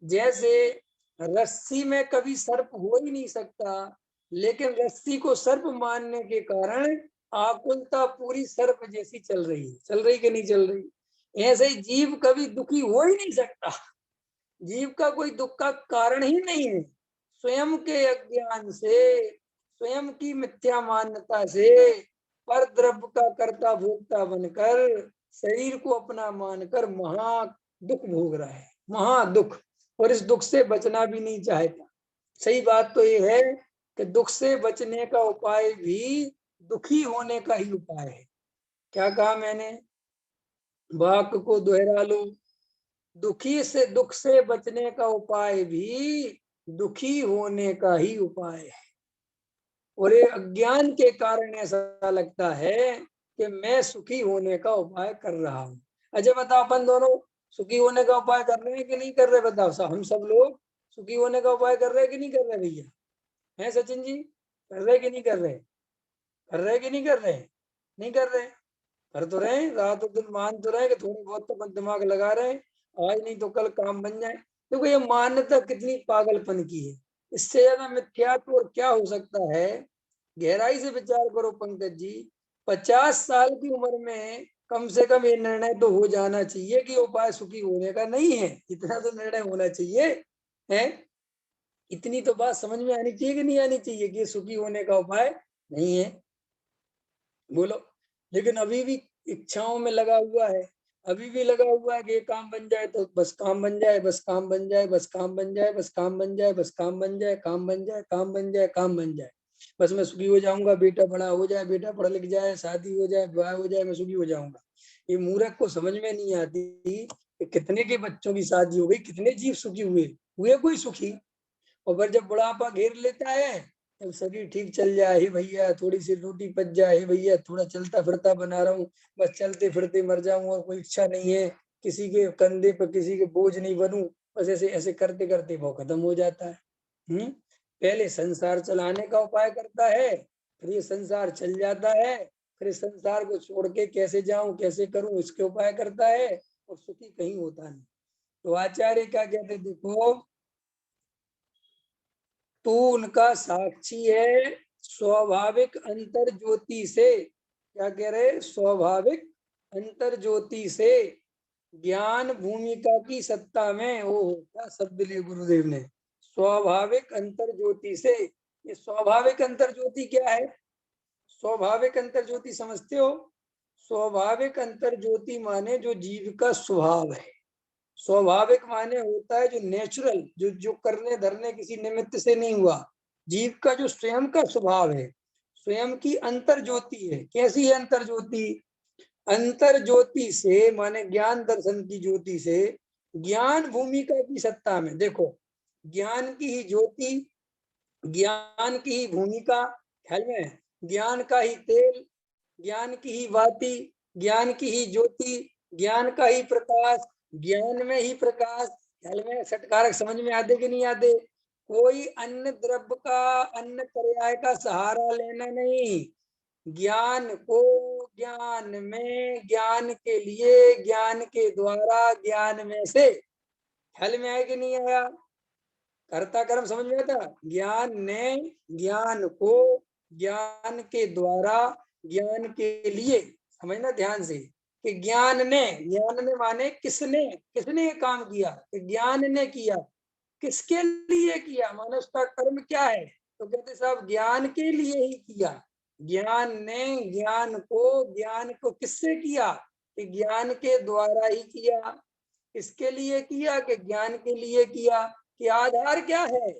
Speaker 1: जैसे रस्सी में कभी सर्प हो ही नहीं सकता, लेकिन रस्सी को सर्प मानने के कारण आकुलता पूरी सर्प जैसी चल रही है। चल रही कि नहीं चल रही? ऐसे ही जीव कभी दुखी हो ही नहीं सकता, जीव का कोई दुख का कारण ही नहीं है। स्वयं के अज्ञान से, स्वयं की मिथ्या मान्यता से, पर द्रव्य का कर्ता भोक्ता बनकर, शरीर को अपना मानकर महा दुख भोग रहा है, महा दुख, और इस दुख से बचना भी नहीं चाहता। सही बात तो ये है कि दुख से बचने का उपाय भी दुखी होने का ही उपाय है। क्या कहा मैंने? वाक्य को दोहरा लो, दुख से बचने का उपाय भी दुखी होने का ही उपाय है। और ये अज्ञान के कारण ऐसा लगता है कि मैं सुखी होने का उपाय कर रहा हूँ। अच्छा बताओ, अपन दोनों सुखी होने का उपाय कर रहे हैं कि नहीं कर रहे? बताओ, हम सब लोग सुखी होने का उपाय कर रहे हैं कि नहीं कर रहे भैया? हैं सचिन जी, कर रहे कि नहीं कर रहे? कर रहे कि नहीं कर रहे? नहीं कर रहे? कर तो रहे, रात और दिन मान तो रहे कि थोड़ी बहुत तो दिमाग लगा रहे हैं। आज नहीं तो कल काम बन जाए। देखो ये मान्यता कितनी पागलपन की है, इससे ज्यादा मिथ्यात्व और क्या हो सकता है। गहराई से विचार करो पंकज जी, 50 साल की उम्र में कम से कम ये निर्णय तो हो जाना चाहिए कि उपाय सुखी होने का नहीं है, इतना तो निर्णय होना चाहिए है। इतनी तो बात समझ में आनी चाहिए कि नहीं आनी चाहिए कि ये सुखी होने का उपाय नहीं है। बोलो। लेकिन अभी भी इच्छाओं में लगा हुआ है, अभी भी लगा हुआ है कि ये काम बन जाए तो बस काम बन जाए, बस काम बन जाए, बस काम बन जाए, बस काम बन जाए, बस काम बन जाए, काम बन जाए, काम बन जाए, काम बन जाए। बस मैं सुखी हो जाऊंगा, बेटा बड़ा हो जाए, बेटा पढ़ लिख जाए, शादी हो जाए, विवाह हो जाए, मैं सुखी हो जाऊंगा। ये मूर्ख को समझ में नहीं आती कि कितने के बच्चों की शादी हो गई, कितने जीव सुखी हुए, हुए कोई सुखी। और फिर जब बुढ़ापा घेर लेता है, जब शरीर ठीक चल जाए, हे भैया थोड़ी सी रोटी पच जाए, हे भैया थोड़ा चलता फिरता बना रहा हूँ, बस चलते फिरते मर जाऊं और कोई इच्छा नहीं है, किसी के कंधे पर किसी के बोझ नहीं बनूं, बस ऐसे ऐसे करते करते वो खत्म हो जाता है। पहले संसार चलाने का उपाय करता है, फिर ये संसार चल जाता है, फिर इस संसार को छोड़ के कैसे जाऊं, कैसे करूं, इसके उपाय करता है, और सुखी कहीं होता नहीं। तो आचार्य क्या कहते, देखो तू उनका साक्षी है स्वाभाविक अंतर ज्योति से। क्या कह रहे, स्वाभाविक अंतर ज्योति से ज्ञान भूमिका की सत्ता में। ओ क्या शब्द लिए गुरुदेव ने, स्वाभाविक अंतर ज्योति से। ये स्वाभाविक अंतर ज्योति क्या है? स्वाभाविक अंतर ज्योति समझते हो? स्वाभाविक अंतर ज्योति माने जो जीव का स्वभाव है। स्वाभाविक माने होता है जो नेचुरल, जो जो करने धरने किसी निमित्त से नहीं हुआ, जीव का जो स्वयं का स्वभाव है, स्वयं की अंतर ज्योति है। कैसी है अंतर ज्योति? अंतर ज्योति से माने ज्ञान दर्शन की ज्योति से ज्ञान भूमिका की सत्ता में। देखो, ज्ञान की ही ज्योति, ज्ञान की ही भूमिका, ख्याल में, ज्ञान का ही तेल, ज्ञान की ही बाती, ज्ञान की ही ज्योति, ज्ञान का ही प्रकाश, ज्ञान में ही प्रकाश। ख्याल में सटकारक समझ में आते कि नहीं आते? कोई अन्य द्रव्य का, अन्य पर्याय का सहारा लेना नहीं। ज्ञान को, ज्ञान में, ज्ञान के लिए, ज्ञान के द्वारा, ज्ञान में से। ख्याल में आया कि नहीं आया? कर्ता कर्म समझ में आता? ज्ञान ने, ज्ञान को, ज्ञान के द्वारा, ज्ञान के लिए। समझना ध्यान से कि ज्ञान ने, ज्ञान ने माने किसने, किसने ये काम किया, कि ज्ञान ने किया। किसके लिए किया, माने उसका कर्म क्या है? तो कहते साहब ज्ञान के लिए ही किया। ज्ञान ने ज्ञान को किससे किया? कि ज्ञान के द्वारा ही किया। किसके लिए किया? कि ज्ञान के लिए किया। कि आधार क्या है?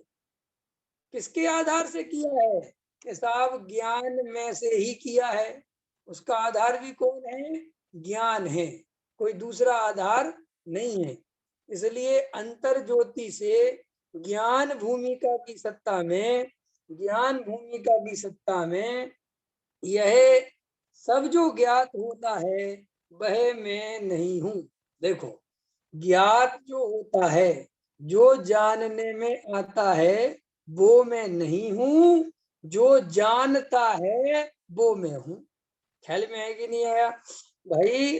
Speaker 1: किसके आधार से किया है? कि साहब ज्ञान में से ही किया है। उसका आधार भी कौन है? ज्ञान है, कोई दूसरा आधार नहीं है। इसलिए अंतर ज्योति से ज्ञान भूमिका की सत्ता में, ज्ञान भूमिका की सत्ता में यह सब जो ज्ञात होता है वह मैं नहीं हूं। देखो, ज्ञात जो होता है, जो जानने में आता है, वो मैं नहीं हूं, जो जानता है वो मैं हूं। ख्याल में है कि नहीं आया भाई?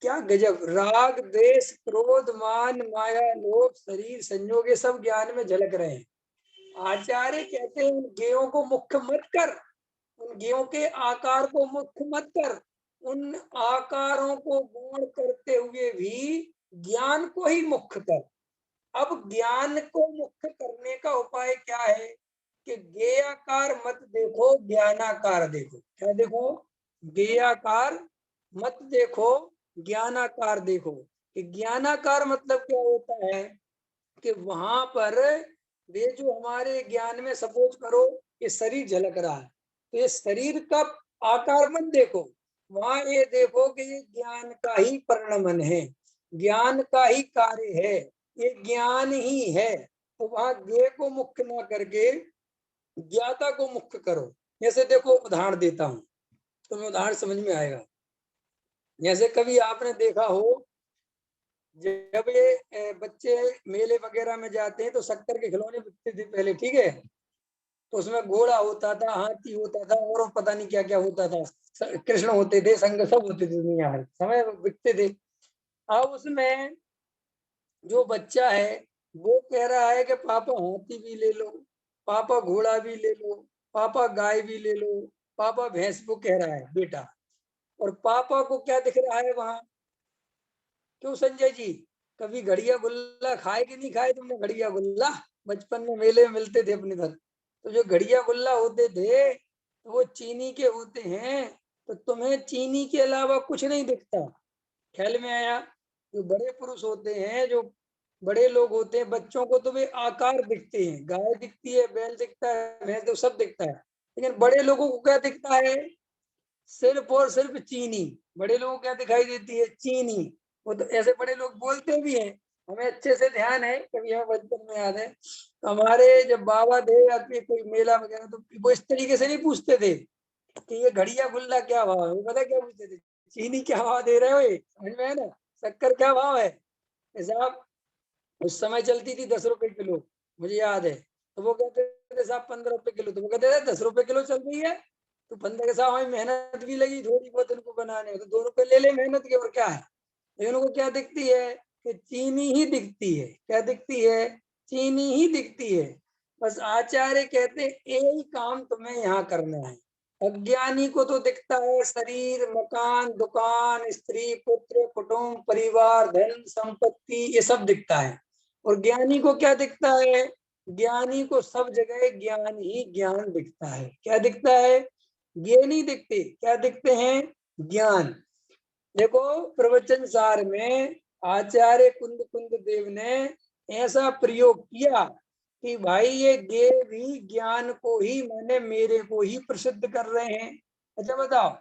Speaker 1: क्या गजब! राग द्वेष क्रोध मान माया लोभ शरीर संयोग, ये सब ज्ञान में झलक रहे हैं। आचार्य कहते हैं उन ज्ञेयों को मुख्य मत कर, उन ज्ञेयों के आकार को मुख्य मत कर, उन आकारों को गौण करते हुए भी ज्ञान को ही मुख्य कर। अब ज्ञान को मुख्य करने का उपाय क्या है? कि ज्ञेयाकार मत देखो, ज्ञानाकार देखो। क्या देखो? ज्ञेयाकार मत देखो, ज्ञानाकार देखो। कि ज्ञानाकार मतलब क्या होता है? कि वहां पर वे जो हमारे ज्ञान में, सपोज करो ये शरीर झलक रहा है, तो ये शरीर का आकार मत देखो, वहां ये देखो कि ये ज्ञान का ही परिणमन है, ज्ञान का ही कार्य है, ये ज्ञान ही है। तो वहां ज्ञेय को मुख्य ना करके ज्ञाता को मुख्य करो। जैसे देखो उदाहरण देता हूं, तुम्हें उदाहरण समझ में आएगा। जैसे कभी आपने देखा हो, जब ये बच्चे मेले वगैरह में जाते हैं तो शक्कर के खिलौने बिकते थे पहले, ठीक है? तो उसमें घोड़ा होता था, हाथी होता था, और पता नहीं क्या क्या होता था, कृष्ण होते थे, संग सब होते थे दुनिया भर समय बिकते थे। अब उसमें जो बच्चा है वो कह रहा है कि पापा हाथी भी ले लो, पापा घोड़ा भी ले लो, पापा गाय भी ले लो, पापा भैंस, वो कह रहा है बेटा। और पापा को क्या दिख रहा है वहां? क्यों संजय जी, कभी घड़िया गुल्ला खाए कि नहीं खाए तुमने? घड़िया गुल्ला बचपन में मेले में मिलते थे अपने घर। तो जो घड़िया गुल्ला होते थे तो वो चीनी के होते हैं। तो तुम्हें चीनी के अलावा कुछ नहीं दिखता? ख्याल में आया? जो बड़े पुरुष होते हैं, जो बड़े लोग होते हैं, बच्चों को तो वे आकार दिखते हैं, गाय दिखती है, बैल दिखता है, भैंस, तो सब दिखता है। लेकिन बड़े लोगों को क्या दिखता है? सिर्फ और सिर्फ चीनी। बड़े लोगों को क्या दिखाई देती है? चीनी। वो तो ऐसे बड़े लोग बोलते भी हैं। हमें अच्छे से ध्यान है, कभी हमें बचपन में याद है, तो हमारे जब बाबा थे या फिर कोई मेला वगैरह, तो वो इस तरीके से नहीं पूछते थे कि ये घड़िया गुल्ला क्या भाव है। वो पता क्या पूछते थे? चीनी क्या भाव दे रहे हो? ये समझ में है ना? शक्कर क्या भाव है? साहब उस समय चलती थी 10 रुपए किलो, मुझे याद है। तो वो कहते थे साहब 15 रुपए किलो, तो वो कहते थे 10 रुपए किलो चल रही है। तो 15 के साहब हमें मेहनत भी लगी थोड़ी बहुत इनको बनाने में, तो 2 रुपए ले ले मेहनत के, और क्या है। लेकिन उनको क्या दिखती है? कि चीनी ही दिखती है। क्या दिखती है? चीनी ही दिखती है। बस आचार्य कहते हैं यही काम तुम्हें यहाँ करना है। अज्ञानी को तो दिखता है शरीर, मकान, दुकान, स्त्री, पुत्र, कुटुंब, परिवार, धन, संपत्ति, ये सब दिखता है। और ज्ञानी को क्या दिखता है? ज्ञानी को सब जगह ज्ञान ही ज्ञान दिखता है। क्या दिखता है? ये नहीं दिखते, क्या दिखते हैं? ज्ञान। देखो प्रवचन सार में आचार्य कुंद कुंद देव ने ऐसा प्रयोग किया कि भाई ये गे भी ज्ञान को ही, मैंने मेरे को ही प्रसिद्ध कर रहे हैं। अच्छा बताओ,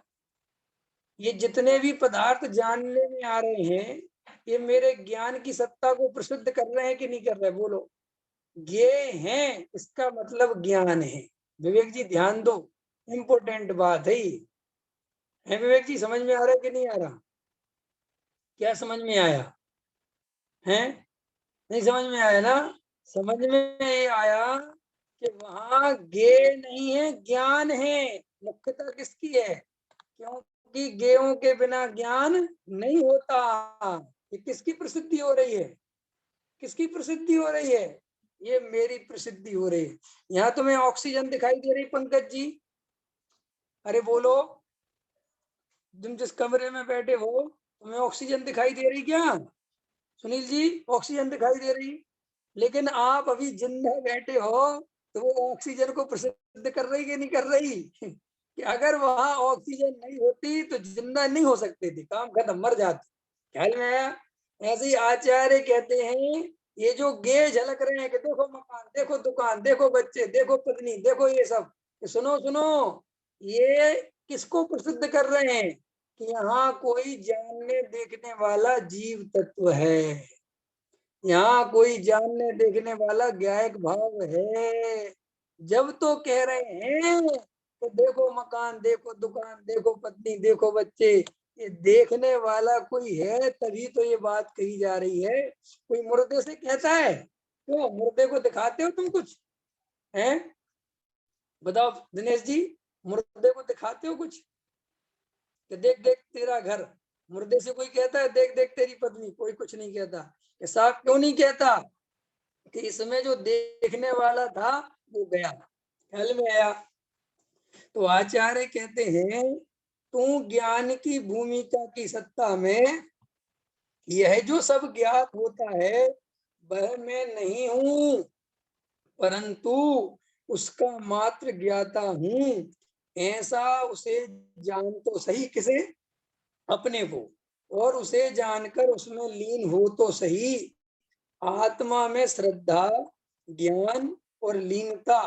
Speaker 1: ये जितने भी पदार्थ जानने में आ रहे हैं, ये मेरे ज्ञान की सत्ता को प्रसिद्ध कर रहे हैं कि नहीं कर रहे? बोलो। ये हैं, इसका मतलब ज्ञान है। विवेक जी ध्यान दो, इंपॉर्टेंट बात है ये। है विवेक जी, समझ में आ रहा है कि नहीं आ रहा? क्या समझ में आया है? नहीं समझ में आया ना? समझ में ये आया कि वहां गे नहीं है, ज्ञान है। मुख्यता किसकी है? क्योंकि गेयों के बिना ज्ञान नहीं होता। ये किसकी प्रसिद्धि हो रही है? किसकी प्रसिद्धि हो रही है? ये मेरी प्रसिद्धि हो रही है। यहाँ तुम्हें ऑक्सीजन दिखाई दे रही पंकज जी? अरे बोलो, तुम जिस कमरे में बैठे हो तुम्हें ऑक्सीजन दिखाई दे रही क्या? सुनील जी, ऑक्सीजन दिखाई दे रही? लेकिन आप अभी जिंदा बैठे हो, तो वो ऑक्सीजन को प्रसिद्ध कर रही कि नहीं कर रही? कि अगर वहां ऑक्सीजन नहीं होती तो जिंदा नहीं हो सकते थे, काम खत्म, मर जाते। ख्याल में आया? ऐसे ही आचार्य कहते हैं ये जो गे झलक रहे हैं कि देखो मकान, देखो दुकान, देखो बच्चे, देखो पत्नी, देखो ये सब, सुनो सुनो, ये किसको प्रसिद्ध कर रहे हैं? कि यहाँ कोई जानने देखने वाला जीव तत्व है, यहाँ कोई जानने देखने वाला ज्ञायक भाव है। जब तो कह रहे हैं तो देखो मकान, देखो दुकान, देखो पत्नी, देखो बच्चे, ये देखने वाला कोई है तभी तो ये बात कही जा रही है। कोई मुर्दे से कहता है? क्यों मुर्दे को दिखाते हो तुम कुछ? हैं? बताओ दिनेश जी, मुर्दे को दिखाते हो कुछ कि देख देख तेरा घर? मुर्दे से कोई कहता है देख देख तेरी पत्नी? कोई कुछ नहीं कहता। साहब क्यों नहीं कहता? कि इसमें जो देखने वाला था वो गया। ख्याल में आया? तो आचार्य कहते हैं तू ज्ञान की भूमिका की सत्ता में, यह जो सब ज्ञात होता है वह मैं नहीं हूं, परंतु उसका मात्र ज्ञाता हूं। ऐसा उसे जान तो सही, किसे? अपने को। और उसे जानकर उसमें लीन हो तो सही। आत्मा में श्रद्धा, ज्ञान और लीनता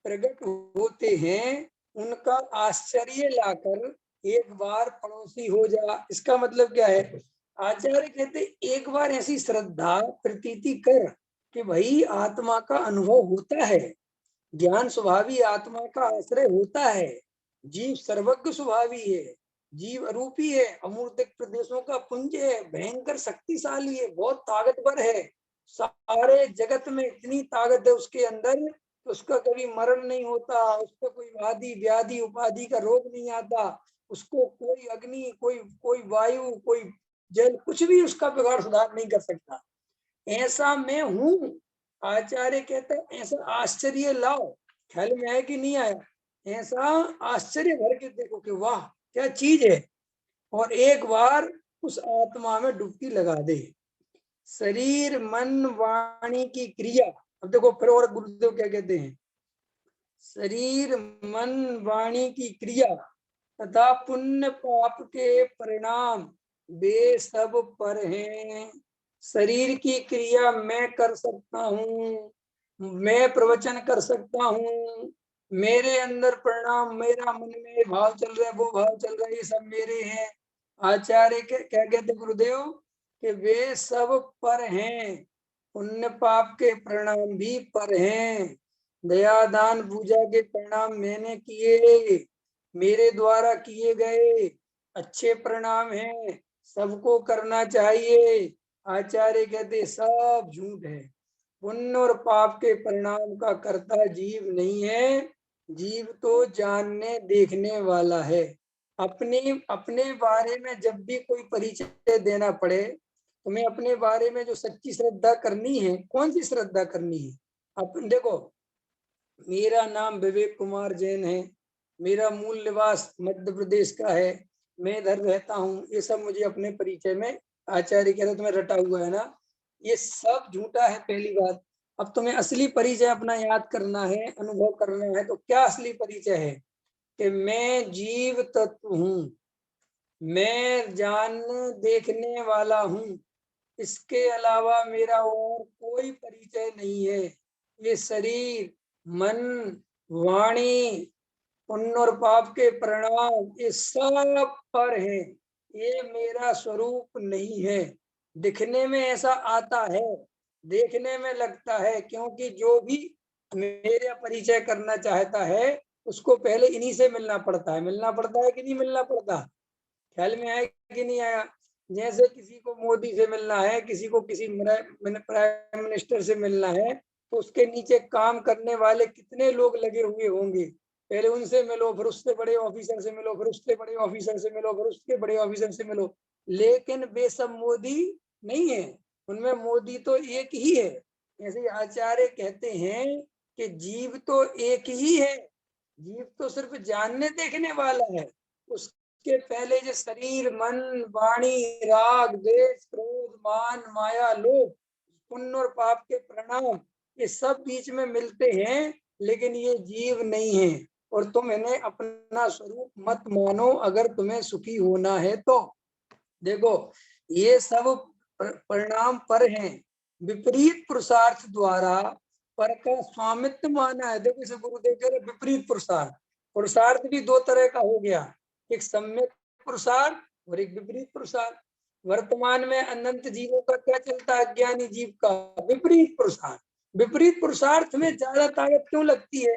Speaker 1: प्रकट होते हैं, उनका आश्चर्य लाकर एक बार पड़ोसी हो जा। इसका मतलब क्या है? आचार्य कहते एक बार ऐसी श्रद्धा प्रतीति कर कि भाई आत्मा का अनुभव होता है, ज्ञान स्वभावी आत्मा का आश्रय होता है, जीव सर्वज्ञ स्वभावी है, जीव अरूपी है, अमूर्तिक प्रदेशों का पुंज है, भयंकर शक्तिशाली है, बहुत ताकतवर है, सारे जगत में इतनी ताकत है उसके अंदर, उसका कभी मरण नहीं होता, उसको कोई वादी व्याधि उपाधि का रोग नहीं आता, उसको कोई अग्नि, कोई कोई वायु, कोई जल, कुछ भी उसका बिगाड़ सुधार नहीं कर सकता। ऐसा मैं हूं। आचार्य कहता है ऐसा आश्चर्य लाओ, ख्याल में आया कि नहीं आया? ऐसा आश्चर्य भर के देखो कि वाह क्या चीज है, और एक बार उस आत्मा में डुबकी लगा दे। शरीर मन वाणी की क्रिया, अब देखो फिर और गुरुदेव क्या कहते हैं, शरीर मन वाणी की क्रिया तथा पुण्य पाप के परिणाम वे सब पर हैं। शरीर की क्रिया मैं कर सकता हूँ, मैं प्रवचन कर सकता हूँ, मेरे अंदर परिणाम, मेरा मन में भाव चल रहा है, वो भाव चल रहा है, ये सब मेरे हैं। आचार्य के क्या कहते गुरुदेव कि वे सब पर हैं, पुण्य पाप के परिणाम भी पर हैं। दया दान पूजा के परिणाम मैंने किए, मेरे द्वारा किए गए अच्छे परिणाम हैं, सबको करना चाहिए। आचार्य कहते सब झूठ है, पुण्य और पाप के परिणाम का कर्ता जीव नहीं है, जीव तो जानने देखने वाला है। अपने अपने बारे में जब भी कोई परिचय देना पड़े, तुम्हें अपने बारे में जो सच्ची श्रद्धा करनी है, कौन सी श्रद्धा करनी है? अपन देखो, मेरा नाम विवेक कुमार जैन है, मेरा मूल निवास मध्य प्रदेश का है, मैं इधर रहता हूँ, ये सब मुझे अपने परिचय में आचार्य कह रहे तुम्हें रटा हुआ है ना, ये सब झूठा है पहली बात। अब तुम्हें असली परिचय अपना याद करना है, अनुभव करना है, तो क्या असली परिचय है कि मैं जीव तत्व हूँ, मैं जानने देखने वाला हूँ, इसके अलावा मेरा और कोई परिचय नहीं है। ये शरीर मन वाणी पुण्य और पाप के परिणाम ये सब पर है, ये मेरा स्वरूप नहीं है। दिखने में ऐसा आता है, देखने में लगता है, क्योंकि जो भी मेरा परिचय करना चाहता है उसको पहले इन्हीं से मिलना पड़ता है। मिलना पड़ता है कि नहीं मिलना पड़ता? ख्याल में आया कि नहीं आया? जैसे किसी को मोदी से मिलना है, किसी को किसी प्राइम मिनिस्टर से मिलना है, तो उसके नीचे काम करने वाले कितने लोग लगे हुए होंगे, पहले उनसे मिलो, फिर उससे बड़े ऑफिसर से मिलो, फिर उससे बड़े ऑफिसर से मिलो, फिर उसके बड़े ऑफिसर से मिलो, लेकिन वे सब मोदी नहीं है, उनमें मोदी तो एक ही है। ऐसे आचार्य कहते हैं कि जीव तो एक ही है, जीव तो सिर्फ जानने देखने वाला है, उसके पहले जो शरीर मन वाणी राग द्वेष क्रोध मान माया लोभ पुण्य और पाप के परिणाम ये सब बीच में मिलते हैं, लेकिन ये जीव नहीं है, और तुम इन्हें अपना स्वरूप मत मानो अगर तुम्हें सुखी होना है तो। देखो ये सब परिणाम पर हैं, विपरीत पुरुषार्थ द्वारा पर का स्वामित्व माना है। देखो इसे गुरुदेव कह रहे विपरीत पुरुषार्थ, पुरुषार्थ भी दो तरह का हो गया, एक सम्यक पुरुषार्थ और एक विपरीत पुरुषार्थ। वर्तमान में अनंत जीवों का क्या चलता है, अज्ञानी जीव का विपरीत पुरुषार्थ। विपरीत पुरुषार्थ में ज्यादा ताकत क्यों लगती है?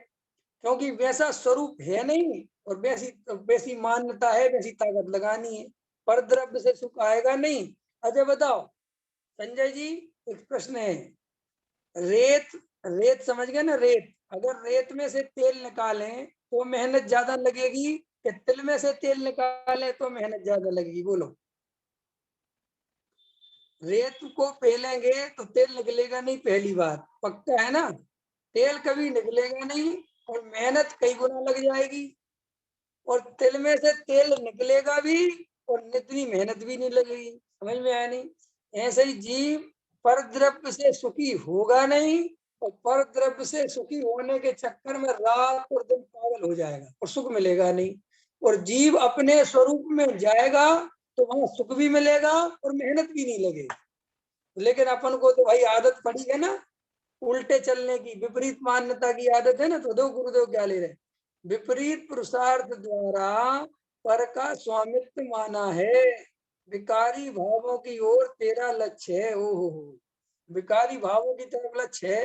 Speaker 1: क्योंकि वैसा स्वरूप है नहीं, और वैसी वैसी मान्यता है, वैसी ताकत लगानी है, पर द्रव्य से सुख आएगा नहीं। अजय बताओ संजय जी, एक प्रश्न है, रेत रेत समझ गए ना, रेत अगर रेत में से तेल निकालें तो मेहनत ज्यादा लगेगी कि तिल में से तेल निकालें तो मेहनत ज्यादा लगेगी? बोलो। रेत को पहलेंगे तो तेल निकलेगा नहीं, पहली बात पक्का है ना, तेल कभी निकलेगा नहीं, और मेहनत कई गुना लग जाएगी, और तिल में से तेल निकलेगा भी और इतनी मेहनत भी नहीं लगेगी। समझ में आया नहीं? ऐसे ही जीव पर द्रव्य से सुखी होगा नहीं, और पर द्रव्य से सुखी होने के चक्कर में रात और दिन पागल हो जाएगा और सुख मिलेगा नहीं। और जीव अपने स्वरूप में जाएगा तो वहां सुख भी मिलेगा और मेहनत भी नहीं लगेगी। लेकिन अपन को तो भाई आदत पड़ी है ना उल्टे चलने की, विपरीत मान्यता की आदत है ना, तो दो गुरुदेव क्या ले रहे, विपरीत पुरुषार्थ द्वारा पर का स्वामित्व माना है, विकारी भावों की ओर तेरा लक्ष्य है। ओहो, विकारी भावों की तरफ लक्ष्य है,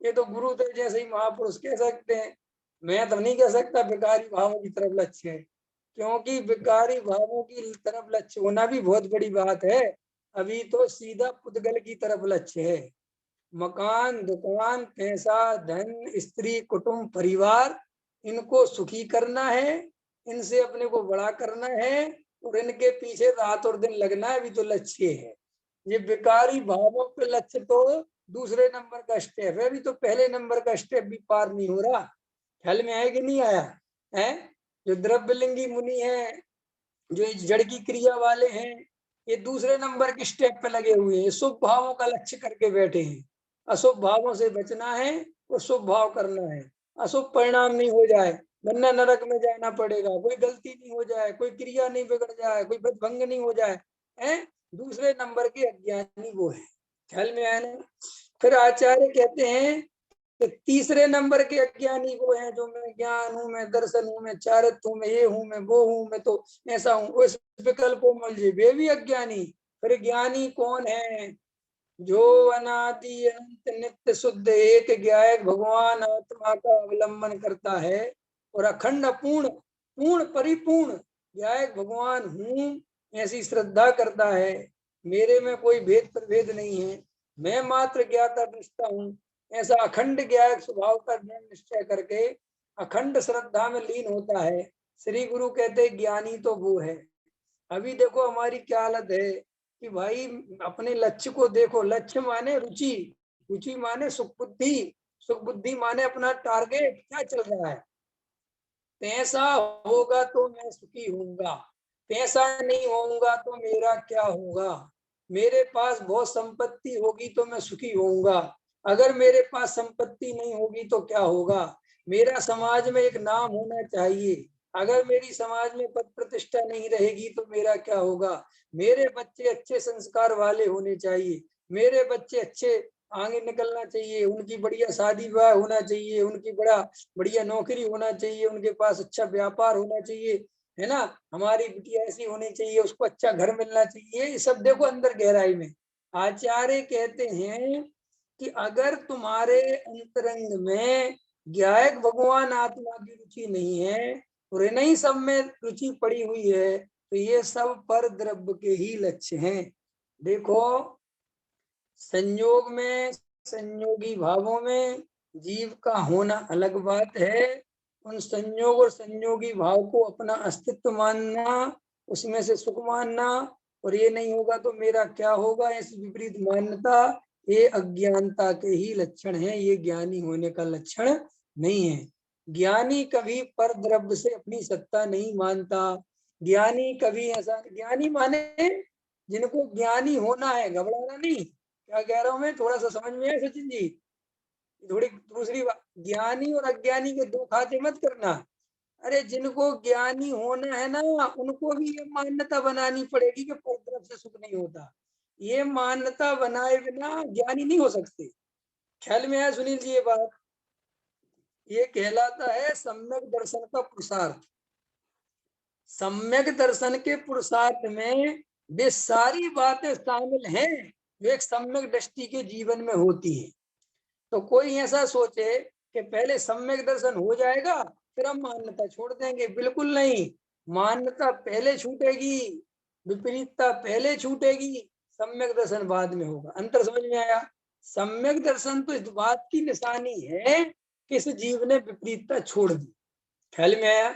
Speaker 1: ये तो गुरुदेव जैसे ही महापुरुष कह सकते हैं, मैं तो नहीं कह सकता विकारी भावों की तरफ लक्ष्य है, क्योंकि विकारी भावों की तरफ लक्ष्य होना भी बहुत बड़ी बात है। अभी तो सीधा पुद्गल की तरफ लक्ष्य है, मकान दुकान पैसा धन स्त्री कुटुंब परिवार इनको सुखी करना है, इनसे अपने को बड़ा करना है, और इनके पीछे रात और दिन लगना है, अभी तो लक्ष्य है। ये विकारी भावों पे लक्ष्य तो दूसरे नंबर का स्टेप है, अभी तो पहले नंबर का स्टेप भी पार नहीं हो रहा। ख्याल में आया कि नहीं आया है? जो द्रव्यलिंगी मुनि है, जो इस जड़ की क्रिया वाले हैं, ये दूसरे नंबर के स्टेप पे लगे हुए हैं, शुभ भावों का लक्ष्य करके बैठे हैं। अशुभ भावों से बचना है और शुभ भाव करना है, अशुभ परिणाम नहीं हो जाए, वरना नरक में जाना पड़ेगा, कोई गलती नहीं हो जाए, कोई क्रिया नहीं बिगड़ जाए, कोई भंग नहीं हो जाए, है? दूसरे नंबर के अज्ञानी वो है। ख्याल में आया ना? फिर आचार्य कहते हैं कि तीसरे नंबर के अज्ञानी वो हैं जो मैं ज्ञान हूं, मैं दर्शन हूं, मैं चारित हूं, मैं ये हूं, मैं वो हूं, मैं तो ऐसा हूं, उस विकल्प को मुझे वे भी अज्ञानी। फिर ज्ञानी कौन है? जो अनादि अनंत नित्य शुद्ध एक ज्ञायक भगवान आत्मा का अवलंबन करता है और अखंड पूर्ण पूर्ण परिपूर्ण ज्ञायक भगवान हूं ऐसी श्रद्धा करता है। मेरे में कोई भेद प्रभेद नहीं है, मैं मात्र ज्ञाता दृष्टा हूँ, ऐसा अखंड ज्ञायक स्वभाव का दृढ़ निश्चय करके अखंड श्रद्धा में लीन होता है। श्री गुरु कहते ज्ञानी तो वो है। अभी देखो हमारी क्या हालत है कि भाई अपने लक्ष्य को देखो, लक्ष्य माने रुचि, रुचि माने सुख बुद्धि, सुख बुद्धि माने अपना टारगेट क्या चल रहा है। पैसा होगा तो मैं सुखी होऊंगा, पैसा नहीं होऊंगा तो मेरा क्या होगा, मेरे पास बहुत संपत्ति होगी तो मैं सुखी होऊंगा, अगर मेरे पास संपत्ति नहीं होगी तो क्या होगा, मेरा समाज में एक नाम होना चाहिए, अगर मेरी समाज में पद प्रतिष्ठा नहीं रहेगी तो मेरा क्या होगा, मेरे बच्चे अच्छे संस्कार वाले होने चाहिए, मेरे बच्चे अच्छे आगे निकलना चाहिए, उनकी बढ़िया शादी विवाह होना चाहिए, उनकी बढ़िया नौकरी होना चाहिए, उनके पास अच्छा व्यापार होना चाहिए, है ना, हमारी बिटिया ऐसी होनी चाहिए, उसको अच्छा घर मिलना चाहिए। ये सब देखो अंदर गहराई में आचार्य कहते हैं कि अगर तुम्हारे अंतरंग में ज्ञायक भगवान आत्मा की रुचि नहीं है और इन्हीं सब में रुचि पड़ी हुई है तो ये सब पर द्रव्य के ही लक्ष्य हैं। देखो संयोग में, संयोगी भावों में जीव का होना अलग बात है, उन संयोग और संयोगी भाव को अपना अस्तित्व मानना, उसमें से सुख मानना और ये नहीं होगा तो मेरा क्या होगा, ऐसी विपरीत मान्यता, ये अज्ञानता के ही लक्षण है, ये ज्ञानी होने का लक्षण नहीं है। ज्ञानी कभी पर द्रव्य से अपनी सत्ता नहीं मानता, ज्ञानी कभी ऐसा, ज्ञानी माने जिनको ज्ञानी होना है, घबराना नहीं। क्या कह रहा हूं मैं, थोड़ा सा समझ में आया सचिन जी? थोड़ी दूसरी बात, ज्ञानी और अज्ञानी के दो खाते मत करना। अरे जिनको ज्ञानी होना है ना, उनको भी ये मान्यता बनानी पड़ेगी कि पर तरफ से सुख नहीं होता, ये मान्यता बनाए बिना ज्ञानी नहीं हो सकते। ख्याल में आया सुनील जी ये बात? ये कहलाता है सम्यक दर्शन का पुरुषार्थ। सम्यक दर्शन के पुरुषार्थ में वे सारी बातें शामिल हैं जो एक सम्यक दृष्टि के जीवन में होती है। तो कोई ऐसा सोचे कि पहले सम्यक दर्शन हो जाएगा फिर हम मान्यता छोड़ देंगे, बिल्कुल नहीं। मान्यता पहले छूटेगी, विपरीतता पहले छूटेगी, सम्यक दर्शन बाद में होगा। अंतर समझ में आया? सम्यक दर्शन तो इस बात की निशानी है कि इस जीव ने विपरीतता छोड़ दी। ख्याल में आया?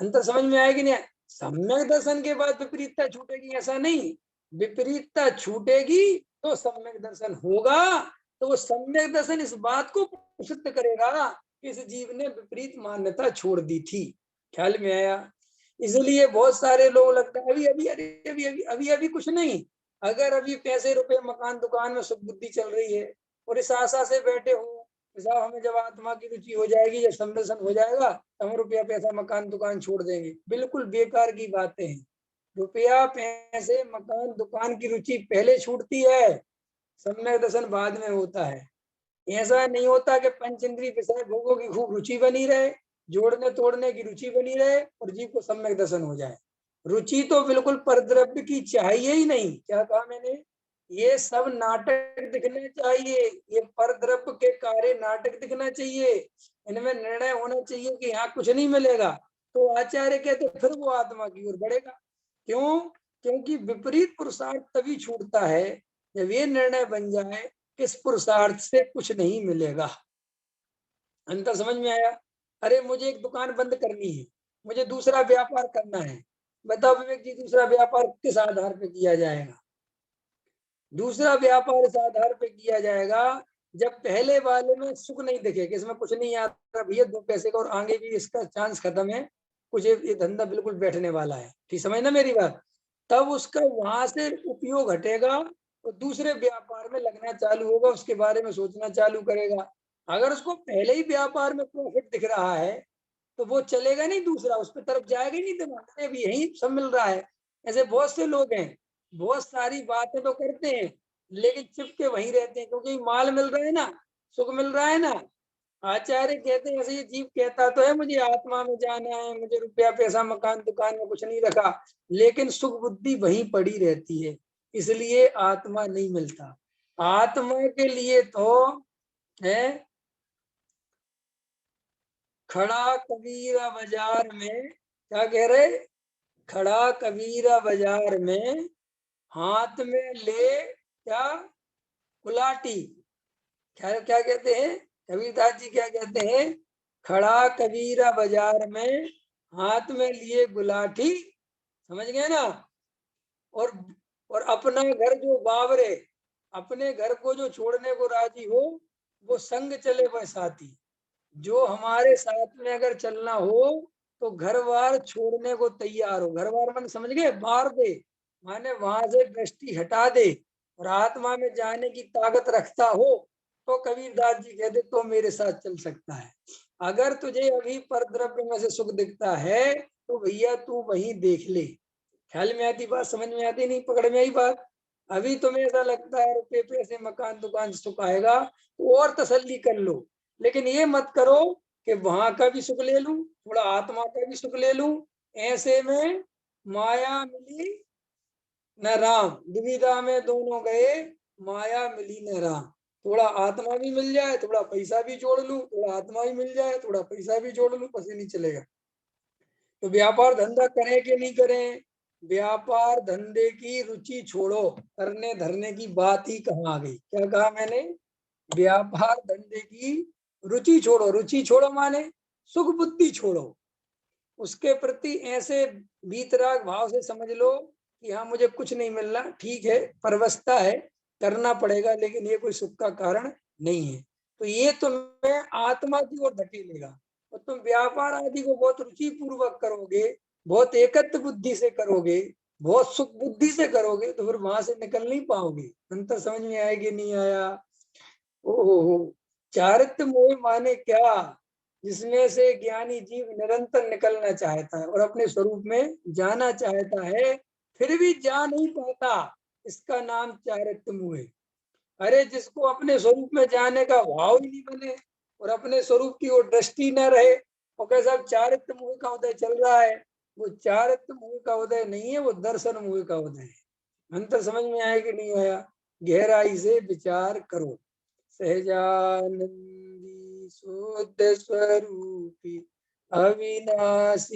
Speaker 1: अंतर समझ में आया कि नहीं? सम्यक दर्शन के बाद विपरीतता छूटेगी ऐसा नहीं, विपरीतता छूटेगी तो सम्यक दर्शन होगा। तो वो सम्यक दर्शन इस बात को सिद्ध करेगा कि इस जीव ने विपरीत मान्यता छोड़ दी थी। ख्याल में आया? इसलिए बहुत सारे लोग लगता है अभी अभी अरे अभी अभी अभी अभी कुछ नहीं, अगर अभी पैसे रुपए मकान दुकान में सुख बुद्धि चल रही है और इस आशा से बैठे हो साहब हमें जब आत्मा की रुचि हो जाएगी, जब संदर्शन हो जाएगा तो हम रुपया पैसा मकान दुकान छोड़ देंगे, बिल्कुल बेकार की बातें हैं। रुपया पैसे मकान दुकान की रुचि पहले छूटती है, सम्यक दर्शन बाद में होता है। ऐसा नहीं होता कि पंच इंद्रिय विषय भोगों की खूब रुचि बनी रहे, जोड़ने तोड़ने की रुचि बनी रहे और जीव को सम्यक दर्शन हो जाए। रुचि तो बिल्कुल परद्रव्य की चाहिए ही नहीं। क्या कहा मैंने? ये सब नाटक दिखने चाहिए, ये परद्रव्य के कार्य नाटक दिखना चाहिए, इनमें निर्णय होना चाहिए कि यहाँ कुछ नहीं मिलेगा। तो आचार्य कहते फिर वो आत्मा की ओर बढ़ेगा। क्यों? क्योंकि विपरीत पुरुषार्थ तभी छूटता है जब ये निर्णय बन जाए कि इस पुरुषार्थ से कुछ नहीं मिलेगा। अंतर समझ में आया? अरे मुझे एक दुकान बंद करनी है, मुझे दूसरा व्यापार करना है, बताओ विवेक जी दूसरा व्यापार किस आधार पर किया जाएगा? दूसरा व्यापार इस आधार पे किया जाएगा जब पहले वाले में सुख नहीं दिखे कि इसमें कुछ नहीं आता भैया, 2 पैसे का और आगे भी इसका चांस खत्म है, कुछ ये धंधा बिल्कुल बैठने वाला है, ठीक समझ ना मेरी बात। तब उसका वहां से उपयोग हटेगा और दूसरे व्यापार में लगना चालू होगा, उसके बारे में सोचना चालू करेगा। अगर उसको पहले ही व्यापार में प्रॉफिट दिख रहा है तो वो चलेगा नहीं, दूसरा उस पर तरफ जाएगा ही नहीं, दिमाग से भी यही सब मिल रहा है। ऐसे बहुत से लोग हैं, बहुत सारी बातें तो करते हैं लेकिन चिपके वहीं रहते हैं, क्योंकि माल मिल रहा है ना, सुख मिल रहा है ना। आचार्य कहते हैं ऐसे ये जीव कहता तो है मुझे आत्मा में जाना है, मुझे रुपया पैसा मकान दुकान में कुछ नहीं रखा, लेकिन सुख बुद्धि वहीं पड़ी रहती है, इसलिए आत्मा नहीं मिलता। आत्मा के लिए तो है खड़ा कबीरा बाजार में, क्या कह रहे, खड़ा कबीरा बाजार में हाथ में ले क्या गुलाटी, क्या क्या कहते हैं कबीरदास जी, क्या कहते हैं, खड़ा कबीरा बाजार में हाथ में लिए गुलाटी, समझ गए ना। और और अपना घर जो बावरे, अपने घर को जो छोड़ने को राजी हो, वो संग चले वह साथी। जो हमारे साथ में अगर चलना हो तो घर बार छोड़ने को तैयार हो, घर बार मन समझ गए, मार दे, माने वहां से दृष्टि हटा दे और आत्मा में जाने की ताकत रखता हो, तो कबीरदास जी कहते तो मेरे साथ चल सकता है। अगर तुझे अभी पर द्रव्य में से सुख दिखता है तो भैया तू वहीं देख ले। ख्याल में आती बात, समझ में आती, नहीं पकड़ में आई बात। अभी तुम्हें ऐसा लगता है रुपये पैसे मकान दुकान सुख आएगा तो और तसल्ली कर लो, लेकिन ये मत करो कि वहां का भी सुख ले लूं, थोड़ा आत्मा का भी सुख ले लूं। ऐसे में माया मिली न राम, दुविधा में दोनों गए, माया मिली न राम। थोड़ा आत्मा भी मिल जाए, थोड़ा पैसा भी जोड़ लूं, थोड़ा आत्मा भी मिल जाए, थोड़ा पैसा भी जोड़ लूं, बस ये नहीं चलेगा। तो व्यापार धंधा करें कि नहीं करें, व्यापार धंधे की रुचि छोड़ो, करने धरने की बात ही कहाँ आ गई, क्या कहा मैंने, व्यापार धंधे की रुचि छोड़ो, रुचि छोड़ो माने सुख बुद्धि छोड़ो, उसके प्रति ऐसे बीतराग भाव से समझ लो कि हाँ मुझे कुछ नहीं मिल रहा, ठीक है परवस्था है, करना पड़ेगा, लेकिन ये कोई सुख का कारण नहीं है। तो ये तुम्हें आत्मा की ओर धकेलेगा और तुम व्यापार आदि को बहुत रुचि पूर्वक करोगे, बहुत एकत्र बुद्धि से करोगे, बहुत सुख बुद्धि से करोगे, तो फिर वहां से निकल नहीं पाओगे। अंतर समझ में आएगी, नहीं आया। ओहो, चारित्र मोह माने क्या, जिसमें से ज्ञानी जीव निरंतर निकलना चाहता है और अपने स्वरूप में जाना चाहता है, फिर भी जा नहीं पाता, इसका नाम चारित्र मोह है। अरे जिसको अपने स्वरूप में जाने का भाव ही नहीं बने और अपने स्वरूप की ओर दृष्टि न रहे, और कैसा चारित्र मोह का उदय चल रहा है, वो चारित्र मोह का उदय नहीं है, वो दर्शन मोह का उदय है। अंतर समझ में आया कि नहीं आया, गहराई से विचार करो। सहजानंदी शुद्ध स्वरूपी अविनाशी